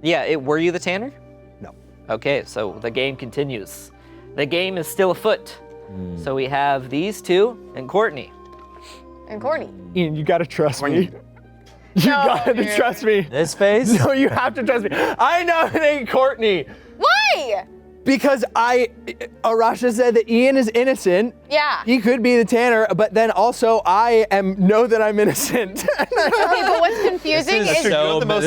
Yeah, were you the tanner? No. Okay, so the game continues. The game is still afoot. So we have these two and Courtney. And Courtney. Ian, you gotta trust me. You gotta dude. trust me. This face? No, you have to trust me. I nominate Courtney Why? because Arasha said that Ian is innocent. Yeah. He could be the tanner, but then also I know that I'm innocent. Okay, but what's confusing is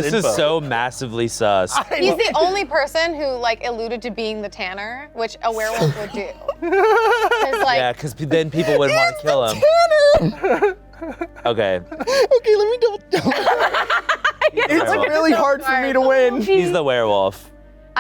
This is so massively sus. he's the only person who like alluded to being the tanner, which a werewolf would do. 'Cause, like, Yeah, because then people would want to kill him. Okay, Okay, let me double. It's really hard for me to win. he's the werewolf.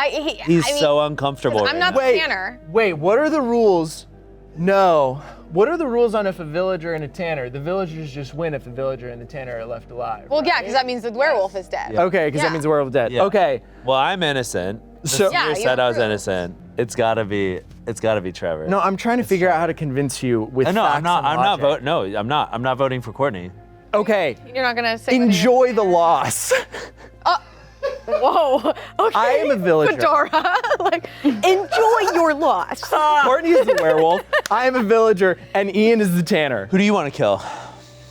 He's I mean, so uncomfortable. I'm right not now. the tanner. Wait, what are the rules? No. What are the rules on if a villager and a tanner? The villagers just win if the villager and the tanner are left alive. Well, yeah, because that means the werewolf is dead. Okay, because Yeah. that means the werewolf dead. Yeah. Okay. Well, I'm innocent. So Yeah, You you said I was approve. innocent. It's gotta be Trevor. no, I'm trying to figure out how to convince you with No, facts I'm not. and I'm not logic. voting. No, I'm not. I'm not voting for Courtney. Okay. You're not gonna say. Enjoy the loss. Whoa. Okay. I am a villager. Fedora. Like, enjoy your loss. Courtney is the werewolf. I am a villager, and Ian is the tanner. Who do you want to kill?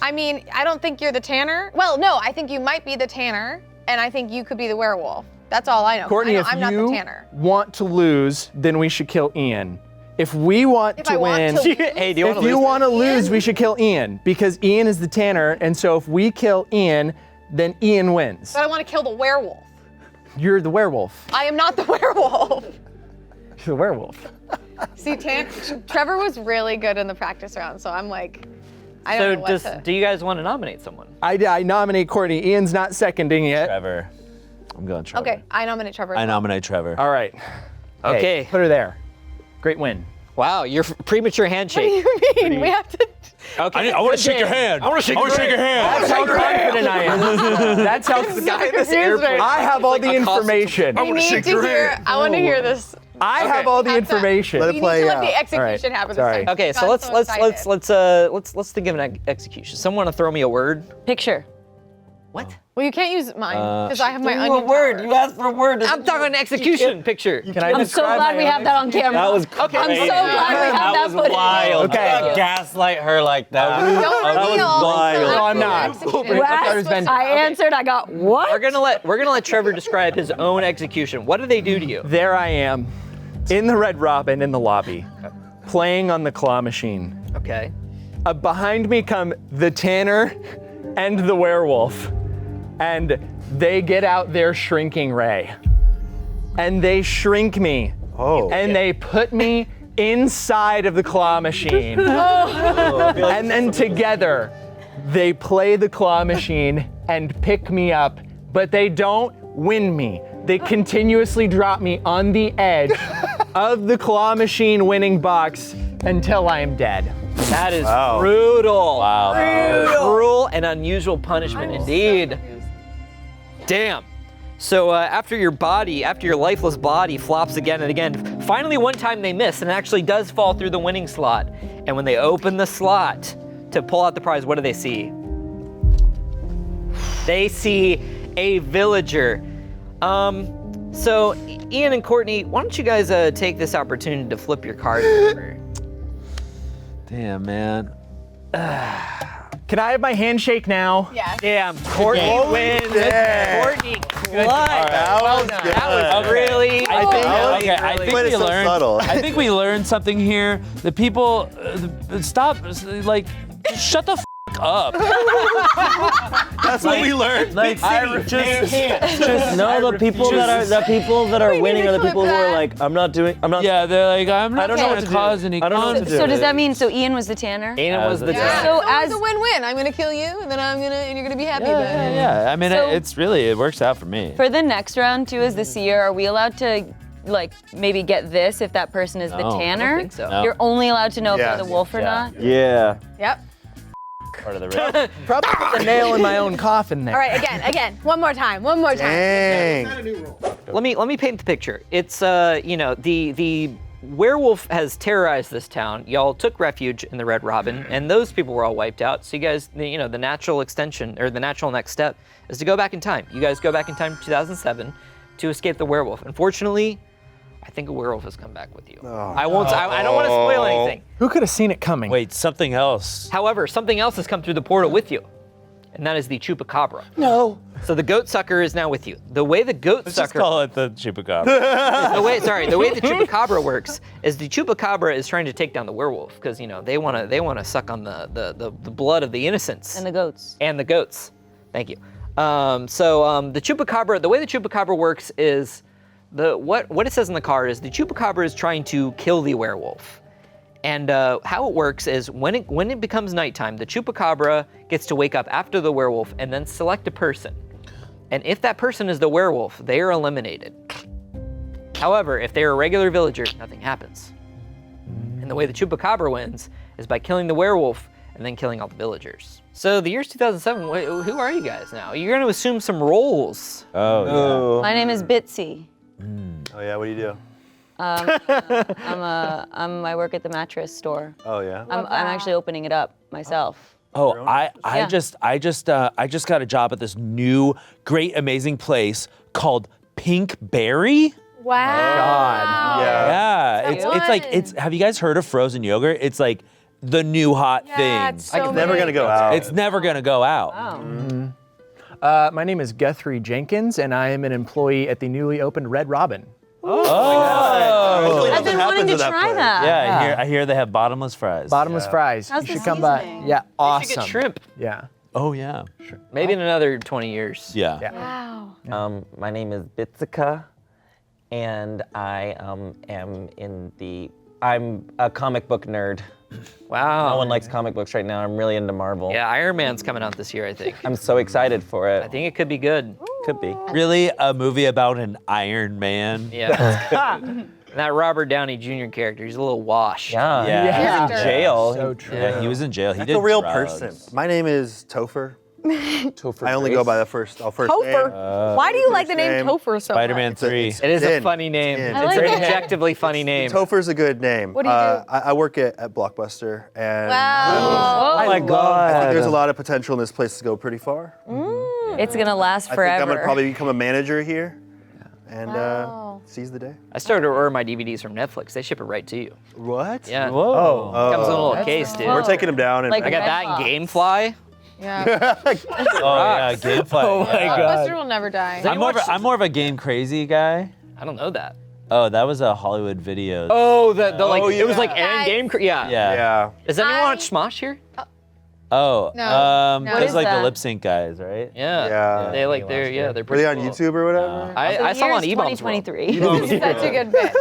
I mean, I don't think you're the tanner. Well, no, I think you might be the tanner, and I think you could be the werewolf. That's all I know. Courtney, I know if I'm not you the tanner. want to lose, then we should kill Ian. If we want If to I want win, to lose? Hey, do you want if to you lose? want to lose, we should kill Ian because Ian is the tanner, and so if we kill Ian, then Ian wins. But I want to kill the werewolf. You're the werewolf. I am not the werewolf. You're the werewolf. See, Trevor was really good in the practice round, so I'm like, I don't know what to. Do you guys want to nominate someone? I nominate Courtney. Ian's not seconding it. Trevor. I'm going Trevor. Okay, I nominate Trevor. I nominate Trevor. All right. Hey, Okay. put her there. Great win. Wow, your premature What do handshake. you mean? We have to. Okay. I want to shake your hand. I want to shake your hand. That's how confident I am. That's how I have all the information. We need to hear. I want to hear this. I have all the Have to- information. Let We it need play to let out. the execution All happen. Sorry. Okay, so let's think of an execution. Someone want to throw me a word? Picture. What? Well, you can't use mine because I have my onion. asked for a word. I'm talking execution picture. Can I I'm so describe glad my we have that on camera. That was Okay. I'm so glad we have that footage. wild. Okay. Gaslight her like that. Don't That was reveal wild. until No, I'm after not. the execution. I thought it was Ben. I answered. I got what? We're gonna let Trevor describe his own execution. What did they do to you? There I am, in the Red Robin in the lobby, playing on the claw machine. Okay. Behind me come the tanner and the werewolf, and they get out their shrinking ray, and they shrink me, and they put me inside of the claw machine, and then together they play the claw machine and pick me up, but they don't win me. They continuously drop me on the edge of the claw machine winning box until I am dead. That is brutal. Wow. Cruel and unusual punishment indeed. Damn. So after your lifeless body flops again and again, finally one time they miss and it actually does fall through the winning slot. And when they open the slot to pull out the prize, what do they see? They see a villager. So Ian and Courtney, why don't you guys take this opportunity to flip your cards over? Damn, man. Can I have my handshake now? Yes. Damn, Courtney wins. Courtney, good. That was good. That was really. I think But we it's so learned. subtle. I think we learned something here. The people, stop, like, shut the f up. That's what we learned. Like, no, the people that are winning are the people who are like, I'm not. Yeah, they're like, I'm not don't know trying what to to cause do. any I don't know what to conflict. do. So does that mean, so Ian was the tanner? Ian was the Yeah. So So as- it's a win-win. I'm gonna kill you, and then and you're gonna be happy about it. Yeah, I mean, So- it works out for me. For the next round too, as the seer, are we allowed to like maybe get this if that person is the No. I don't tanner? think so. No. You're only allowed to know if Yeah. they're the wolf or not? Yeah. Yep. Part of the risk. Probably put the nail in my own coffin there. All right, again. One more time. Dang. Let me paint the picture. It's the werewolf has terrorized this town. Y'all took refuge in the Red Robin, and those people were all wiped out. So you guys, the natural extension or the natural next step is to go back in time. You guys go back in time to 2007 to escape the werewolf. Unfortunately, I think a werewolf has come back with you. I won't. I don't want to spoil anything. Who could have seen it coming? Wait, something else. However, something else has come through the portal with you, and that is the chupacabra. No. So the goat sucker is now with you. The way the goat Let's just sucker. call it the chupacabra. the way the chupacabra works is the chupacabra is trying to take down the werewolf because they want to suck on the blood of the innocents And the goats. and the goats. Thank you. The chupacabra, the way the chupacabra works is what it says in the card is the chupacabra is trying to kill the werewolf. And how it works is when it becomes nighttime, the chupacabra gets to wake up after the werewolf and then select a person. And if that person is the werewolf, they are eliminated. However, if they're a regular villager, nothing happens. And the way the chupacabra wins is by killing the werewolf and then killing all the villagers. So the year's 2007, who are you guys now? You're gonna assume some roles. Oh, My name is Bitsy. Oh yeah, what do you do? I work at the mattress store. Oh yeah. I'm actually opening it up myself. Oh, I Yeah. just got a job at this new, great, amazing place called Pink Berry. Wow. Yeah. Yeah, it's like fun. have you guys heard of frozen yogurt? It's like the new hot Yeah, thing. it's so Never many. gonna go out. It's never gonna go out. My name is Guthrie Jenkins, and I am an employee at the newly opened Red Robin. Oh. I've been wanting to try that. Yeah, I hear they have bottomless fries. Bottomless fries. How's you the should come by. seasoning? Yeah, You awesome. should get shrimp. Yeah. Oh yeah. Maybe in another 20 years. Yeah. Yeah. Wow. My name is Bitsika, and I'm a comic book nerd. Wow. No one likes comic books right now. I'm really into Marvel. Yeah, Iron Man's coming out this year, I think. I'm so excited for it. I think it could be good. Could be. Really, a movie about an Iron Man? Yeah. And that Robert Downey Jr. character, he's a little washed. Yeah. Yeah. He's Yeah. in jail. So true. Yeah, he was in jail. He That's did a real drugs. person. My name is Topher. Topher I only Grace. go by the first name. Topher. Why do you like the name name. Topher so Spider-Man much? 3. It is a Din. funny name. Din. I It's like an it. objectively funny name. Topher's a good name. What do you do? I work at Blockbuster, and Wow. Oh my I God. think there's a lot of potential in this place to go pretty far. It's gonna last I think forever. I'm gonna probably become a manager here, and Wow. seize the day. I started to order my DVDs from Netflix. They ship it right to you. What? Yeah. Whoa. Comes in a little case, dude. We're taking them down. And Like I got Red that Box. in GameFly. Yeah. Oh yeah, Gameplay. Oh my yeah. God. Blockbuster will never die. I'm more of a game crazy guy. I don't know that. Oh, that was a Hollywood video. Oh, the like Oh, it was yeah. like Aaron Game. Yeah. yeah. yeah. Does anyone I- watch Smosh here? Oh, No. No. What those is like the that? lip sync guys, right? Yeah. Yeah. They like you they're watched yeah it. they're Were pretty they on cool. YouTube or whatever? I saw them on Year's eBay. 2023. This is such a good bit.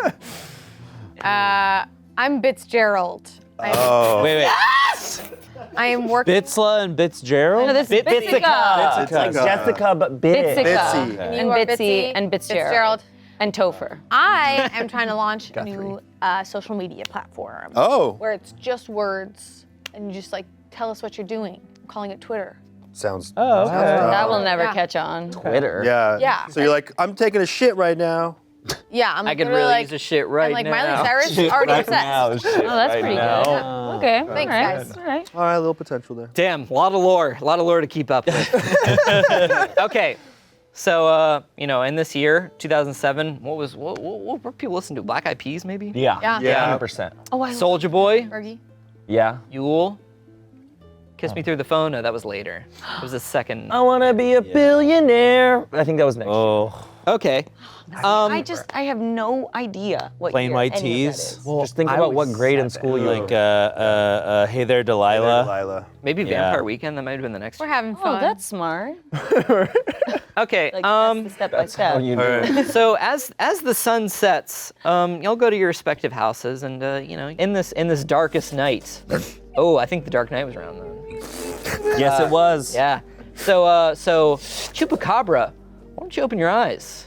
I'm Fitzgerald. Oh. Wait. I am working. Bitsla and Bitzgerald? No, this is Bitsika. Bitsika. It's like Jessica, but big. Bitsika. Bitsy. And You are Bitsy and Fitzgerald. And Topher. I am trying to launch a new social media platform Oh. where it's just words and you just like tell us what you're doing. I'm calling it Twitter. Sounds. Oh, okay. That will never Yeah. catch on. Twitter. Yeah. Yeah. So you're like, I'm taking a shit right now. Yeah, I'm I could literally really like, use a shit right I'm like, now. Miley Cyrus is already Now, obsessed. shit, Oh, that's right pretty now. good. Yeah. Okay. Thanks, all right. guys. All right. All right, a little potential there. Damn, a lot of lore to keep up with. Okay, so in this year, 2007, what were people listening to? Black Eyed Peas, maybe? Yeah. Yeah. Yeah. 100%. Oh, I Soldier Boy, Fergie. Yeah. Yule, Kiss Me Through the Phone. No, that was later. It was the second. I wanna be a billionaire. I think that was next year. Oh, Okay. I have no idea what Plain year White any of that Tees? is. Well, Just think I about was what grade in 7. school you like were. Hey There Delilah. Delilah. Maybe Yeah. Vampire Weekend. That might have been the next We're one. having fun. Oh, that's smart. Okay. Like that's the step by step. Oh, you All knew. right. So as the sun sets, y'all go to your respective houses, and in this darkest night. Oh, I think the Dark Knight was around then. Yes, it was. Yeah. So Chupacabra, why don't you open your eyes?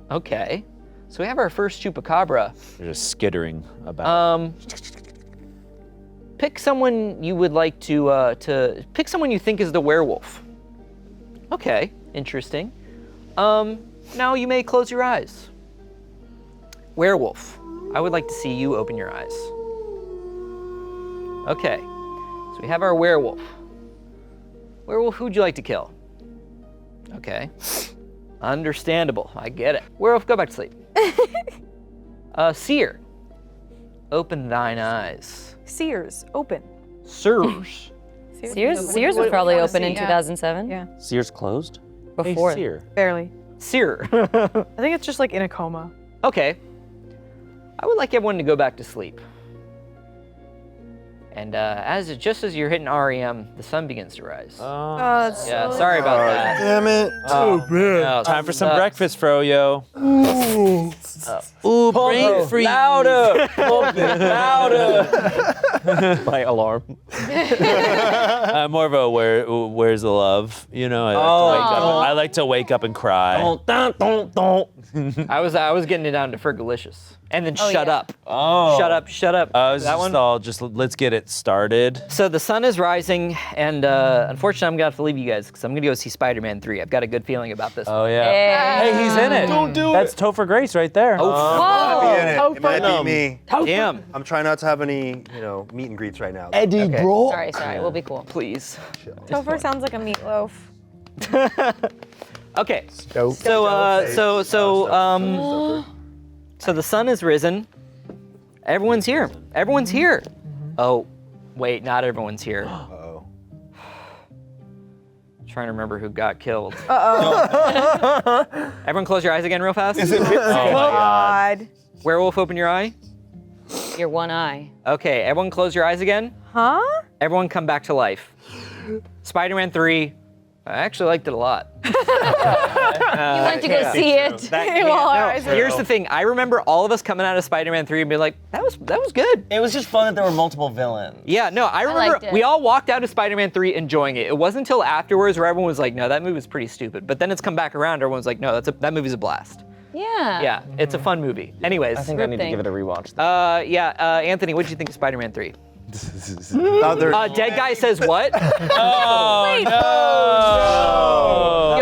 Okay. So we have our first Chupacabra. They're just skittering about. Pick someone you would like to pick someone you think is the werewolf. Okay, interesting. Now you may close your eyes. Werewolf, I would like to see you open your eyes. Okay, so we have our werewolf. Werewolf, who'd you like to kill? Okay, understandable, I get it. Werewolf, go back to sleep. Seer, open thine eyes. Sears, open. Sirs. Sears was probably open in Yeah. 2007. Yeah, Sears closed? Before. Hey, Seer. barely. Seer. I think it's just like in a coma. Okay. I would like everyone to go back to sleep. And just as you're hitting REM, the sun begins to rise. Oh, that's yeah, so sorry about that. Damn it. No, Time for some sucks. breakfast, Froyo. Ooh, brain freeze. Louder! Louder! My alarm. I'm more of a where's the love? You know, I like to wake up and cry. I was getting it down to Fergalicious. And then shut yeah. up. Oh. Shut up. I was That just one? let's get it started. So the sun is rising, and unfortunately I'm gonna have to leave you guys because I'm gonna go see Spider-Man 3. I've got a good feeling about this. Oh yeah. Hey, he's in it. Don't do That's Topher Grace right there. It might be in it. It might be me. Damn. I'm trying not to have any, meet and greets right now. Eddie, bro. Sorry, we'll be cool. Please. Topher sounds like a meatloaf. Okay. Dope. So the sun is risen. Everyone's here. Everyone's here. Oh, wait, not everyone's here. Uh-oh. Trying to remember who got killed. Everyone close your eyes again real fast. Oh my God. God. Werewolf, open your eye. Your one eye. Okay, everyone close your eyes again. Huh? Everyone come back to life. Spider-Man 3, I actually liked it a lot. You went to go see it. Here's the thing, I remember all of us coming out of Spider-Man 3 and being like, that was good. It was just fun that there were multiple villains. Yeah, no, I remember liked it. we all walked out of Spider-Man 3 enjoying it. It wasn't until afterwards where everyone was like, no, that movie was pretty stupid. But then it's come back around, everyone's like, no, that movie's a blast. Yeah. Yeah, it's a fun movie. Anyways, I think I need to give it a rewatch. Anthony, what did you think of Spider-Man 3? Other Dead guy says what?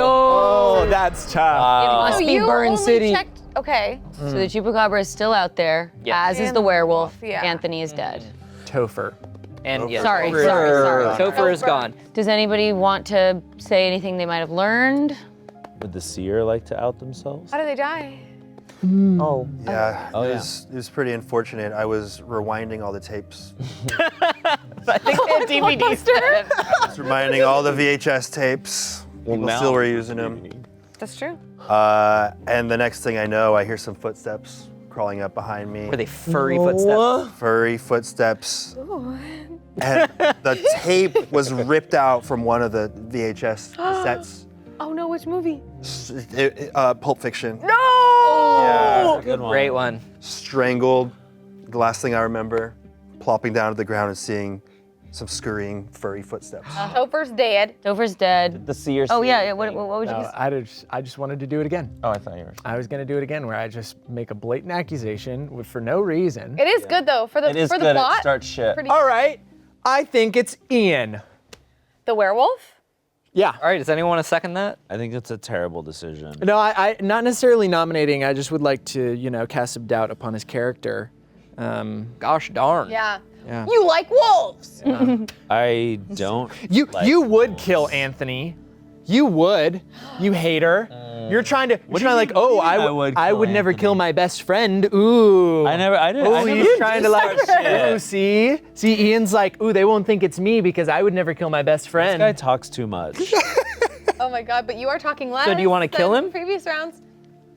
Oh, that's tough. It must So be you Burn only City. checked, okay. So the Chupacabra is still out there, Yes. as is And the werewolf. yeah. Anthony is dead. Topher. And yeah, Sorry. Topher is gone. Does anybody want to say anything they might have learned? Would the seer like to out themselves? How did they die? Oh. Yeah, Oh, it yeah. was pretty unfortunate. I was rewinding all the tapes. I think the DVD said. I was rewinding all the VHS tapes. People now- still were using them. That's true. And the next thing I know, I hear some footsteps crawling up behind me. Were they furry footsteps? Furry footsteps. And the tape was ripped out from one of the VHS cassettes. Oh no, which movie? Pulp Fiction. No! Yeah. Good one. Great one. Strangled. The last thing I remember, plopping down to the ground and seeing some scurrying furry footsteps. Topher's dead. Topher's dead. The seer. Oh yeah. What would you? No, I just wanted to do it again. Oh, I thought you were. I was gonna do it again, where I just make a blatant accusation for no reason. It is good though for the It is for good. the plot. It starts shit. Pretty- All right, I think it's Ian. The werewolf? Yeah. All right, does anyone want to second that? I think it's a terrible decision. No, I not necessarily nominating. I just would like to, cast some doubt upon his character. Gosh darn. Yeah. Yeah. You like wolves. I don't. You would kill Anthony. You would. You hater. You're trying to. What do you mean I would never kill my best friend. Ooh. I didn't. Oh, I never he's trying to like. shit. Ooh, see, Ian's like, ooh, they won't think it's me because I would never kill my best This friend. guy talks too much. Oh my god, but you are talking less. So do you wanna kill than him? Previous rounds.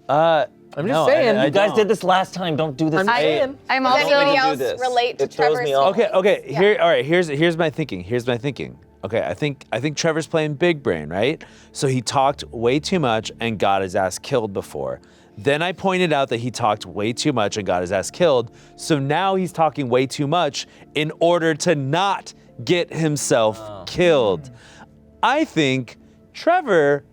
I'm just saying. You guys did this last time. Don't do this. I'm saying. I'm Does also. anybody do else this. relate to It throws Trevor's me off. Okay. Yeah. All right. Here's my thinking. Okay, I think Trevor's playing big brain, right? So he talked way too much and got his ass killed before. Then I pointed out that he talked way too much and got his ass killed. So now he's talking way too much in order to not get himself killed. I think Trevor,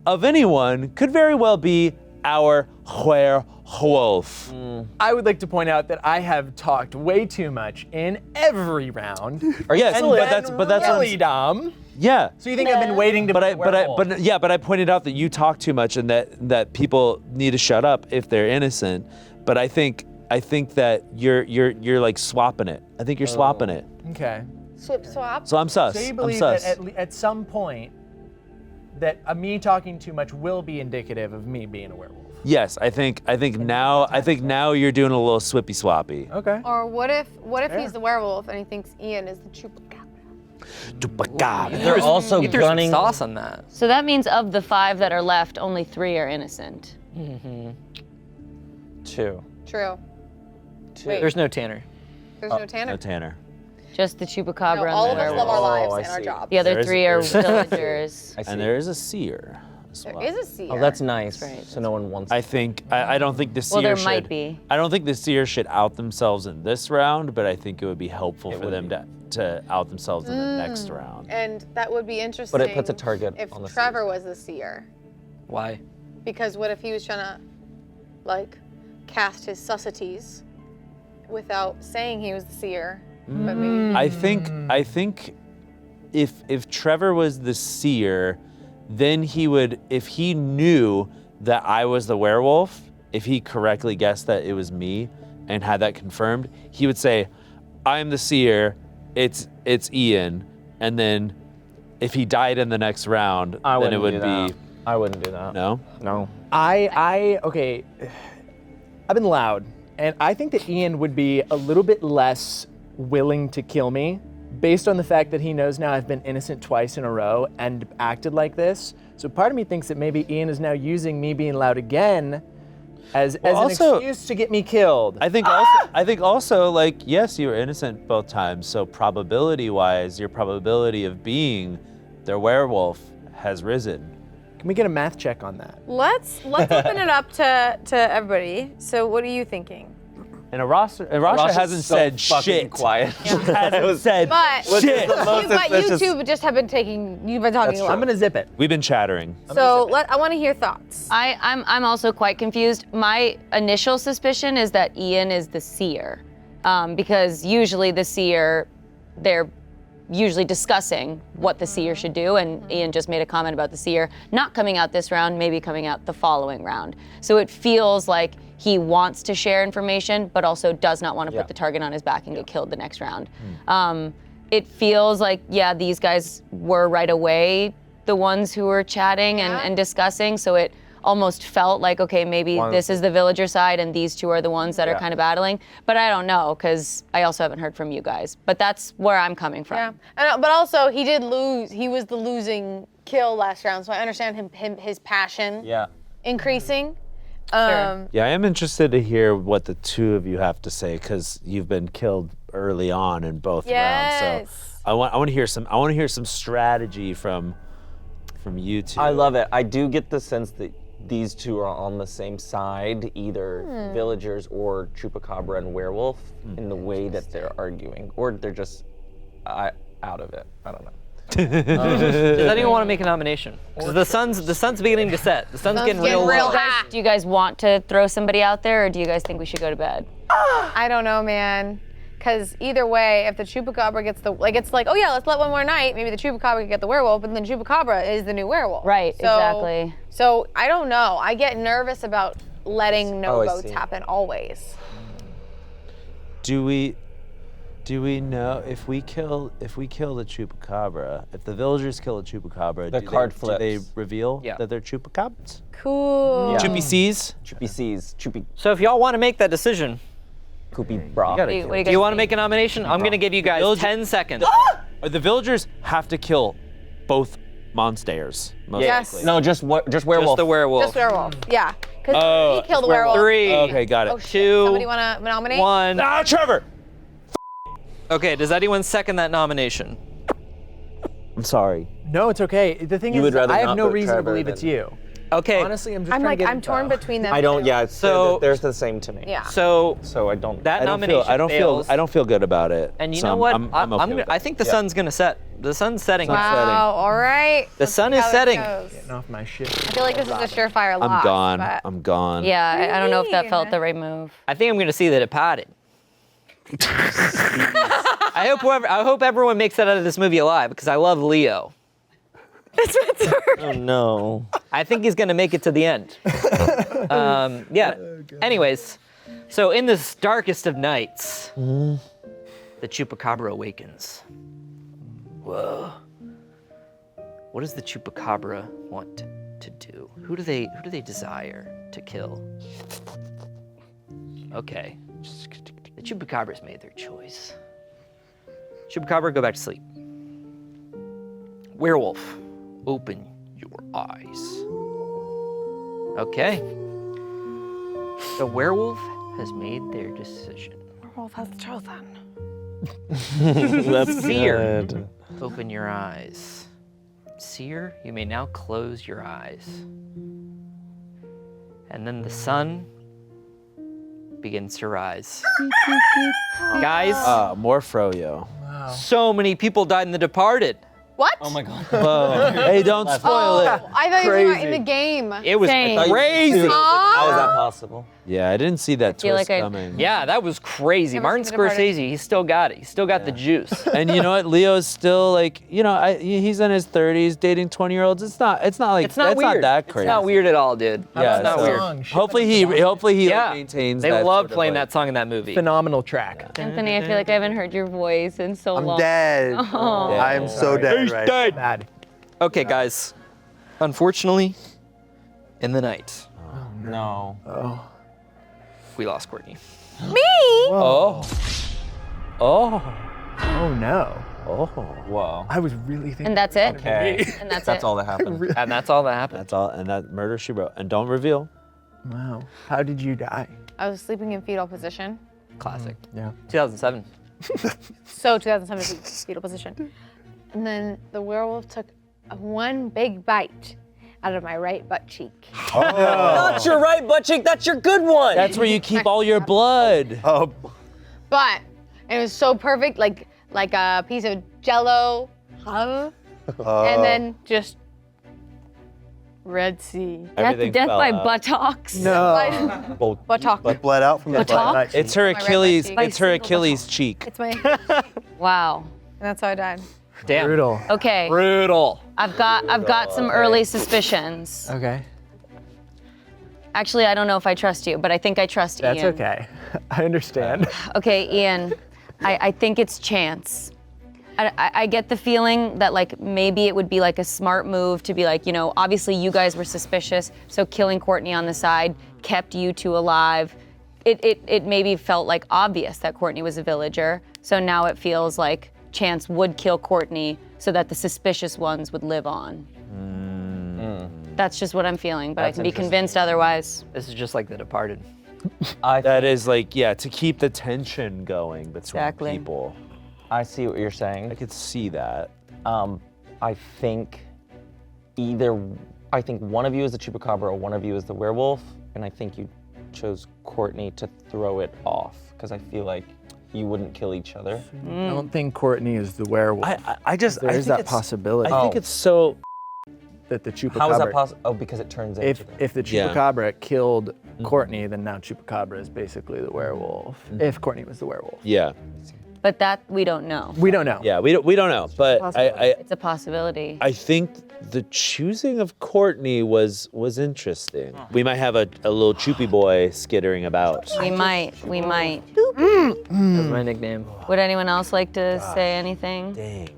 of anyone, could very well be our werewolf. I would like to point out that I have talked way too much in every round. Yes, but that's really dumb. yeah. So you think I've been waiting to? But be werewolf? I pointed out that you talk too much and that people need to shut up if they're innocent. But I think that you're like swapping it. I think you're swapping it. Okay. Swap. So I'm sus. So you I'm believe sus. that at some point that me talking too much will be indicative of me being a werewolf. Yes, I think now you're doing a little swippy swappy. Okay. Or what if he's the werewolf and he thinks Ian is the chupacabra? They're also You threw some gunning. sauce on that. So that means of the 5 that are left, only 3 are innocent. 2. True. Wait, There's no Tanner. there's no Tanner. No Tanner. Just the chupacabra No, and all the of us werewolf. love our lives Oh, I and our see. jobs. The other There is- 3 are villagers. I see. And there is a seer as well. There is a seer. Oh, that's nice. That's right. So no one wants. I think I don't think the seer Well, there should. might be. I don't think the seer should out themselves in this round, but I think it would be helpful for would them to out themselves in the next round. And that would be interesting. But it puts a target if on the Trevor was the seer. Why? Because what if he was trying to, like, cast his subtleties without saying he was the seer? But maybe. I think if Trevor was the seer, then he would, if he knew that I was the werewolf, if he correctly guessed that it was me and had that confirmed, he would say, I'm the seer, it's Ian, and then if he died in the next round, then it would be I wouldn't do that. no. No. Okay, I've been loud, and I think that Ian would be a little bit less willing to kill me based on the fact that he knows now I've been innocent twice in a row and acted like this. So part of me thinks that maybe Ian is now using me being loud again as an also- excuse to get me killed. I think also like, yes, you were innocent both times, so probability-wise, your probability of being the werewolf has risen. Can we get a math check on that? Let's open it up to everybody. So what are you thinking? And Rasha hasn't said shit. Quiet. Hasn't said But, shit. but you two just have been you've been talking a lot. I'm gonna zip it. We've been chattering. So I want to hear thoughts. I'm also quite confused. My initial suspicion is that Ian is the seer, because usually the seer, they're usually discussing what the seer should do, and Ian just made a comment about the seer not coming out this round, maybe coming out the following round. So it feels like he wants to share information, but also does not want to put the target on his back and get killed the next round. It feels like, these guys were right away the ones who were chatting and discussing, so it almost felt like, okay, maybe this is the villager side and these two are the ones that are kind of battling. But I don't know, because I also haven't heard from you guys. But that's where I'm coming from. Yeah, but also he did lose. He was the losing kill last round, so I understand his passion increasing. Yeah, I am interested to hear what the two of you have to say, because you've been killed early on in both rounds. So I want to hear some strategy from you two. I love it. I do get the sense that these two are on the same side, either villagers or chupacabra and werewolf, in the way that they're arguing, or they're just out of it. I don't know. Does anyone want to make a nomination? 'Cause the sun's beginning to set. The sun's getting real low. Do you guys want to throw somebody out there, or do you guys think we should go to bed? I don't know, man. Because either way, if the Chupacabra gets it's like, oh yeah, let's let one more night. Maybe the Chupacabra can get the werewolf, but then Chupacabra is the new werewolf. Right, exactly. So I don't know. I get nervous about letting no I votes see. happen always. Do we know if we kill the Chupacabra, if the villagers kill the Chupacabra, The card do they flips. reveal Yeah. that they're Chupacabras? Cool. Yeah. Chuppy C's? Chuppy C's, Chuppy So if y'all want to make that decision, Koopy Bra. What do you do guys you want to think? make a nomination? I'm going to give you guys 10 seconds. Or the villagers have to kill both monsters, most Yes. likely. No, just werewolf. Just the werewolf. Just werewolf. Yeah. Because Oh, he killed the werewolf. 3. Okay, got it. Oh, shit. 2. Somebody want to nominate? 1. Ah, Trevor! Okay, does anyone second that nomination? I'm sorry. No, it's okay. The thing You is, would rather I have not no vote reason to Trevor believe it's than- you. Okay. Honestly, I'm just I'm trying to get I'm torn info. between them. I don't. too. Yeah, So- there's the same to me. Yeah. So So I don't. that I don't nomination fails. I don't feel good about it. And you so know what? I'm okay with I that. think the sun's gonna set. The sun's setting. Wow. All right. The sun is How it setting. goes. Getting off my shit. I feel like this is a surefire loss. I'm gone. but- I'm gone. Yeah, I don't know if that Really? felt the right move. I think I'm gonna see that it potted. I hope everyone makes it out of this movie alive because I love Leo. Oh no. I think he's gonna make it to the end. Yeah. Anyways, so in this darkest of nights, the Chupacabra awakens. Whoa. What does the Chupacabra want to do? Who do they desire to kill? Okay. The Chupacabra's made their choice. Chupacabra, go back to sleep. Werewolf, open your eyes. Okay. The werewolf has made their decision. Werewolf has chosen. That's Fear. good. Open your eyes. Seer, you may now close your eyes. And then the sun begins to rise. Guys, More froyo. so many people died in The Departed. What? Oh my god. Whoa. Hey, don't spoil it. I thought you were Crazy. in the game. It was Same. crazy. How is that possible? Yeah, I didn't see that feel twist like I- coming. Yeah, that was crazy. Never Martin seen The Departed. Scorsese, he's still got it. He's still got the juice. And you know what? Leo's still like, he's in his 30s dating 20-year-olds. It's not like It's not that's weird. not that crazy. It's not weird at all, dude. Yeah, it's not so- weird. Song, shit Hopefully like the he Yeah, maintains they that love sort of, playing like- that song in that movie. phenomenal track. Anthony, I feel like I haven't heard your voice in so I'm long. dead. I'm so dead right now. Bad. Okay, guys. Unfortunately, in the night, No. we lost Courtney. Oh. Oh. Oh no. Oh. Whoa. I was really thinking. And that's it? Okay. And that's That's it? all that happened. And that's all that happened. That's all. And that murder she wrote. And don't reveal. Wow. How did you die? I was sleeping in fetal position. Classic. Yeah. 2007. So 2007 fetal position. And then the werewolf took one big bite out of my right butt cheek. That's your right butt cheek. That's your good one. That's where you keep all your blood. Oh, But it was so perfect, like a piece of Jello, and then just Red Sea. Everything Death fell by out. buttocks. No. Both. Buttock. bled out from the Buttocks? It's her My right Achilles. butt cheek. It's her Achilles cheek. It's my. and Wow. that's how I died. Damn. Brutal. Okay. Brutal. I've got some early suspicions. Okay. Actually, I don't know if I trust you, but I think I trust That's Ian. okay. I understand. Okay, Ian, I think it's chance. I get the feeling that like maybe it would be like a smart move to be like, obviously you guys were suspicious, so killing Courtney on the side kept you two alive. It maybe felt like obvious that Courtney was a villager, so now it feels like Chance would kill Courtney so that the suspicious ones would live on. That's just what I'm feeling, but I That's can be interesting. convinced otherwise. This is just like The Departed. That is like, yeah, to keep the tension going between Exactly. people. I see what you're saying. I could see that. I think one of you is the chupacabra or one of you is the werewolf, and I think you chose Courtney to throw it off because I feel like you wouldn't kill each other. I don't think Courtney is the werewolf. I just I There's think that it's- possibility. I think it's so that the chupacabra. How is that possible? Oh, because it turns into If the Yeah. chupacabra killed Courtney, then now chupacabra is basically the werewolf. If Courtney was the werewolf, Yeah. But that we don't know. we don't know. Yeah, we don't know, but It's a possibility. I think the choosing of Courtney was interesting. We might have a little choopy boy skittering about. We might. That's my nickname. Would anyone else like to say anything? Dang.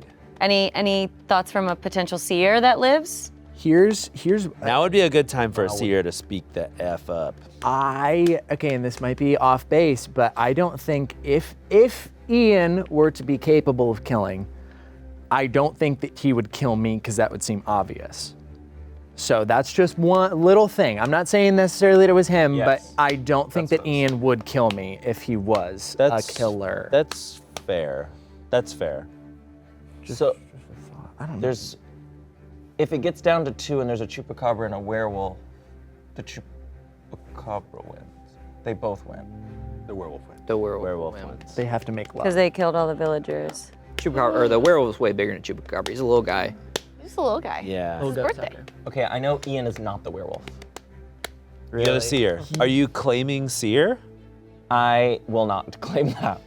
Any thoughts from a potential seer that lives? Here's Now would be a good time for a seer to speak the F up. and this might be off base, but I don't think if Ian were to be capable of killing, I don't think that he would kill me because that would seem obvious. So that's just one little thing. I'm not saying necessarily that it was him, but I don't think that Ian would kill me if he was a killer. That's fair. That's fair. So I don't know. there's, if it gets down to 2 and there's a chupacabra and a werewolf, the chupacabra wins. They both win. The werewolf wins. The werewolf, Werewolf wins. wins. They have to make love. Because they killed all the villagers. Chupacabra, or the werewolf's way bigger than Chupacabra. He's a little guy. Just a little guy. Yeah. It's his birthday. Okay, I know Ian is not the werewolf. You're the seer. Are you claiming seer? I will not claim that.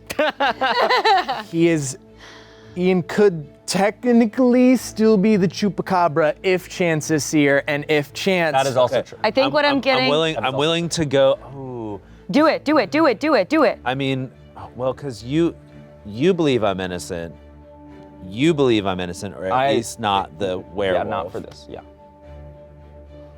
Ian could technically still be the chupacabra if Chance is seer, and if Chance. That is also true. I think what I'm getting. I'm willing to go. Ooh. Do it. I mean, well, because you believe I'm innocent. You believe I'm innocent, or at least not the werewolf. Yeah, not for this. Yeah.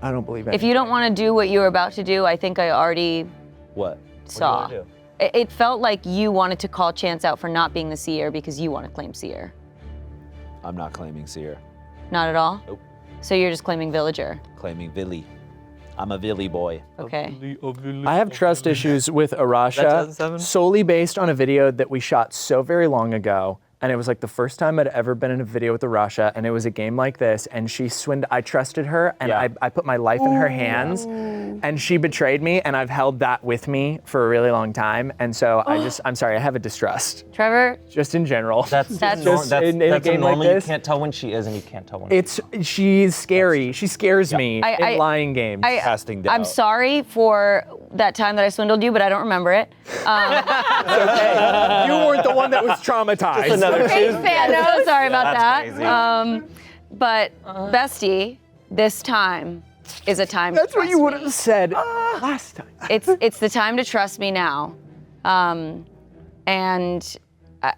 I don't believe If you don't want to do what you were about to do, I think I already What? saw. What do you wanna do? It felt like you wanted to call Chance out for not being the seer because you want to claim seer. I'm not claiming seer. Not at all? Nope. So you're just claiming villager. Claiming Villy. I'm a Villy boy. Okay. I have trust issues with Arasha 2007? solely based on a video that we shot so very long ago. And it was like the first time I'd ever been in a video with Arasha, and it was a game like this, and I trusted her, and Yeah. I put my life in her hands, and she betrayed me, and I've held that with me for a really long time, and so I'm sorry, I have a distrust, Trevor, just in general. That's- just in a game like normal. this. You can't tell when she is and you can't tell when She's scary. She scares me I- in lying games. Casting doubt. I'm sorry for that time that I swindled you, but I don't remember it. You weren't the one that was traumatized. Thanks, I'm Thanos. so sorry about That's that. crazy. But bestie, this time is a time. That's to what you trust would me. have said last time. It's the time to trust me now. And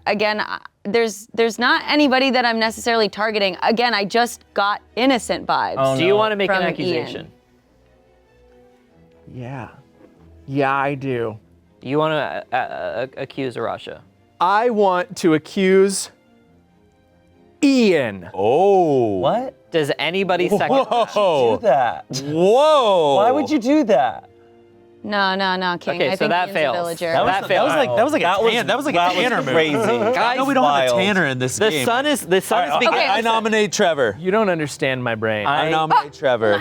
again, there's not anybody that I'm necessarily targeting. Again, I just got innocent vibes. Oh, Do you want to make From an Ian. accusation? Yeah, I do. Do you want to accuse Arasha? I want to accuse Ian. Oh. What? Does anybody second that? Whoa. Do that. Whoa. Why would you do that? No, King. Okay, I so think that Ian's fails. a villager. That fails. That was like a Tanner move. Crazy. No, we don't have a Tanner in this The game. sun is beginning. Okay, I nominate Trevor. You don't understand my brain. I nominate Trevor.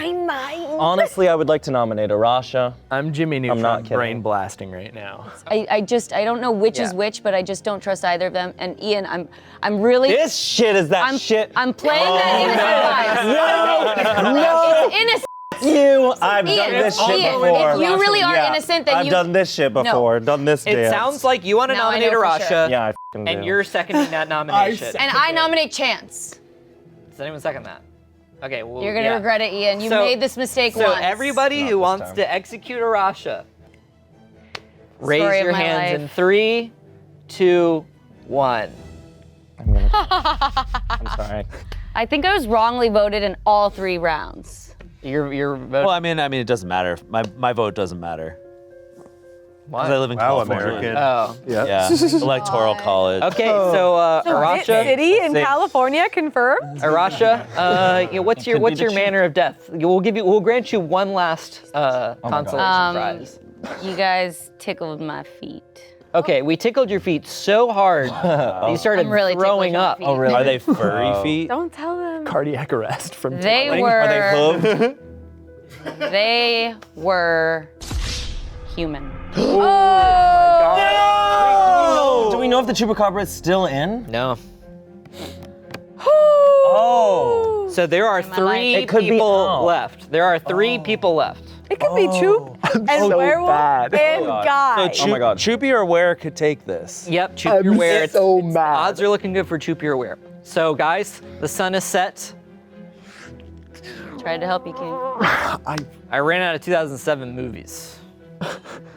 Honestly, I would like to nominate Arasha. I'm Jimmy Neutron not kidding. brain blasting right now. I don't know which is Yeah. which, but I just don't trust either of them. And Ian, I'm really. This shit is that shit. I'm playing that innocent vibe. No. It's innocent. I've done Ian, this shit Ian, before. if you really are Yeah, innocent, then I've done this shit before. Done this It dance. sounds like you want to Now I nominate know for Arasha, sure. Yeah, I f***ing do. and you're seconding that nomination. And I nominate Chance. Does anyone second that? Okay, well, You're gonna yeah. regret it, Ian. You So- made this mistake So once. everybody Not who this wants time. to execute Arasha, raise Story of your my hands life. in 3, 2, 1. I'm sorry. I think I was wrongly voted in all 3 rounds. You're voting. Well, I mean, it doesn't matter. My vote doesn't matter. Because I live in Wow, California. American. Oh. Yeah, electoral college. Okay, so Arasha, City in California confirmed. Arasha, what's your manner of death? We'll grant you one last consolation prize. You guys tickled my feet. Okay, we tickled your feet so hard you started I'm really throwing tickled up. my feet. Are they furry feet? Don't tell them. Cardiac arrest from They tickling. were. Are they hooved? They were human. Do we know if the chupacabra is still in? No. Oh. So there are my three life. It could be- people oh. left. There are three people left. It could be Choop and so Werewolf bad. and Guy. So Oh my God. Choopy or Ware could take this. Yep, Choopy or Ware. I'm so mad. Odds are looking good for Choopy or Ware. So guys, the sun is set. Tried to help you, King. I ran out of 2007 movies.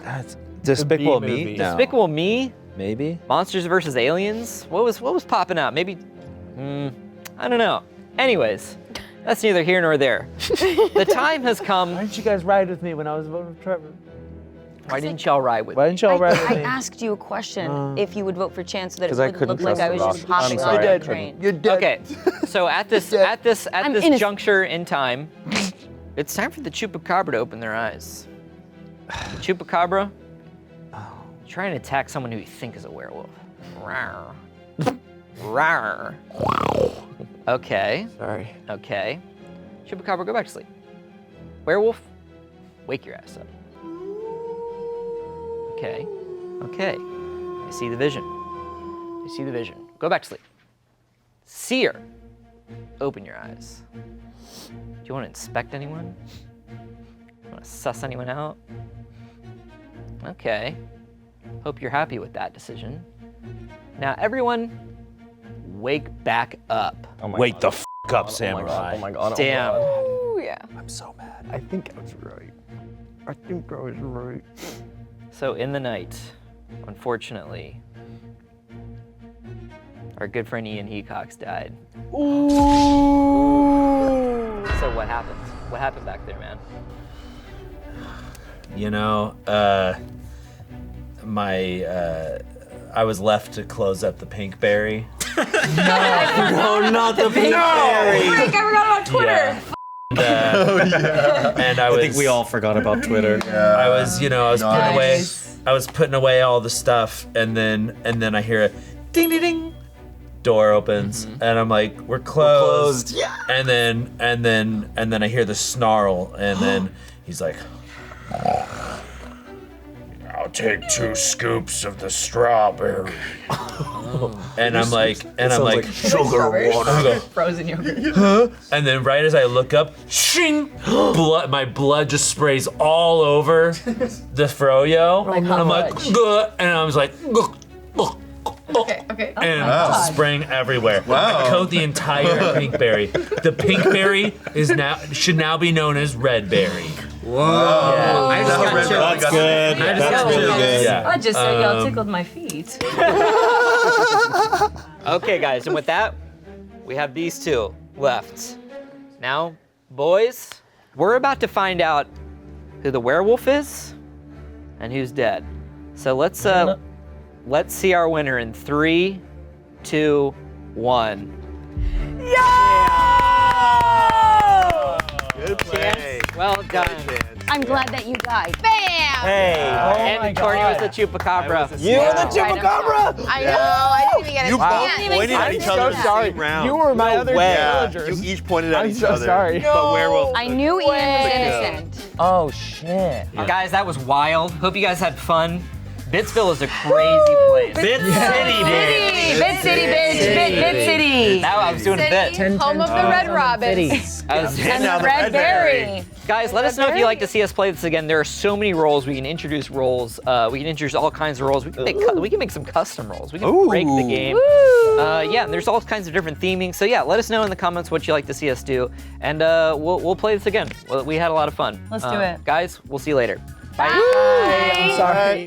That's Despicable B Me. movie. No. Despicable Me, Maybe. Monsters vs. Aliens. What was popping out? Maybe, I don't know. Anyways, that's neither here nor there. The time has come. Why didn't you guys ride with me when I was voting for Trevor? Why didn't y'all ride with Why me? didn't y'all ride with I me? asked you a question if you would vote for Chance so that it 'Cause I wouldn't couldn't look like trust I was the just rock. hopping I'm on sorry, the I couldn't. train. You're dead. Okay, so at this I'm innocent. juncture in time, it's time for the Chupacabra to open their eyes. The Chupacabra, trying to attack someone who you think is a werewolf. Rawr. Rawr. Okay, Sorry. okay. Chupacabra, go back to sleep. Werewolf, wake your ass up. Okay, okay. I see the vision. I see the vision. Go back to sleep. Seer, open your eyes. Do you want to inspect anyone? Do you want to suss anyone out? Okay. Hope you're happy with that decision. Now, everyone, wake back up. Oh my Wake God. the f up, Oh Samurai. my God. Damn. Ooh, yeah. I'm so mad. I think I was right. I think I was right. So, in the night, unfortunately, our good friend Ian Hecox died. Ooh. So, what happened? What happened back there, man? You know, I was left to close up the Pinkberry. No, not the pink berry. Frank, I forgot about Twitter. And I was. I think we all forgot about Twitter. I was, I was putting away. Nice. I was putting away all the stuff, and then I hear a ding ding ding. Door opens, and I'm like, we're closed. Yeah. And then I hear the snarl, and then he's like, I'll take 2 scoops of the strawberry. And I'm like, sugar water. Frozen yogurt. and then right as I look up, shing, my blood just sprays all over the froyo. Like and I'm how like, much? "Gah," and I was like, "Gah, gah, gah," Okay. and just spraying everywhere. I coat the entire pinkberry. The pinkberry should now be known as redberry. Whoa. I just got chills. That's good. That's really good. Yeah. I just said y'all tickled my feet. Okay, guys, and with that, we have these two left. Now, boys, we're about to find out who the werewolf is and who's dead. So let's see our winner in 3, 2, 1. Good play. Well done. I'm glad that you died. Bam! Hey. And Courtney was the Chupacabra. You were the Chupacabra. I know. I didn't even get a You chance. both pointed at I'm each so other in the sorry. same round. You were my other way. villagers. You each pointed at I'm each so other. sorry. But werewolf. I knew Ian was innocent. Oh shit. Guys, that was wild. Hope you guys had fun. Bitsville is a crazy place. Bit City, dude. Bit City, bitch. Bit City. Now I was doing a bit. City, home of the Red Robins. I was And now the the Red Berry. Guys, let us know if you'd like to see us play this again. There are so many roles. We can introduce roles. We can introduce all kinds of roles. We can make some custom roles. We can break the game. Yeah, and there's all kinds of different theming. So yeah, let us know in the comments what you'd like to see us do, and we'll play this again. We had a lot of fun. Let's do it. Guys, we'll see you later. Bye. I'm sorry.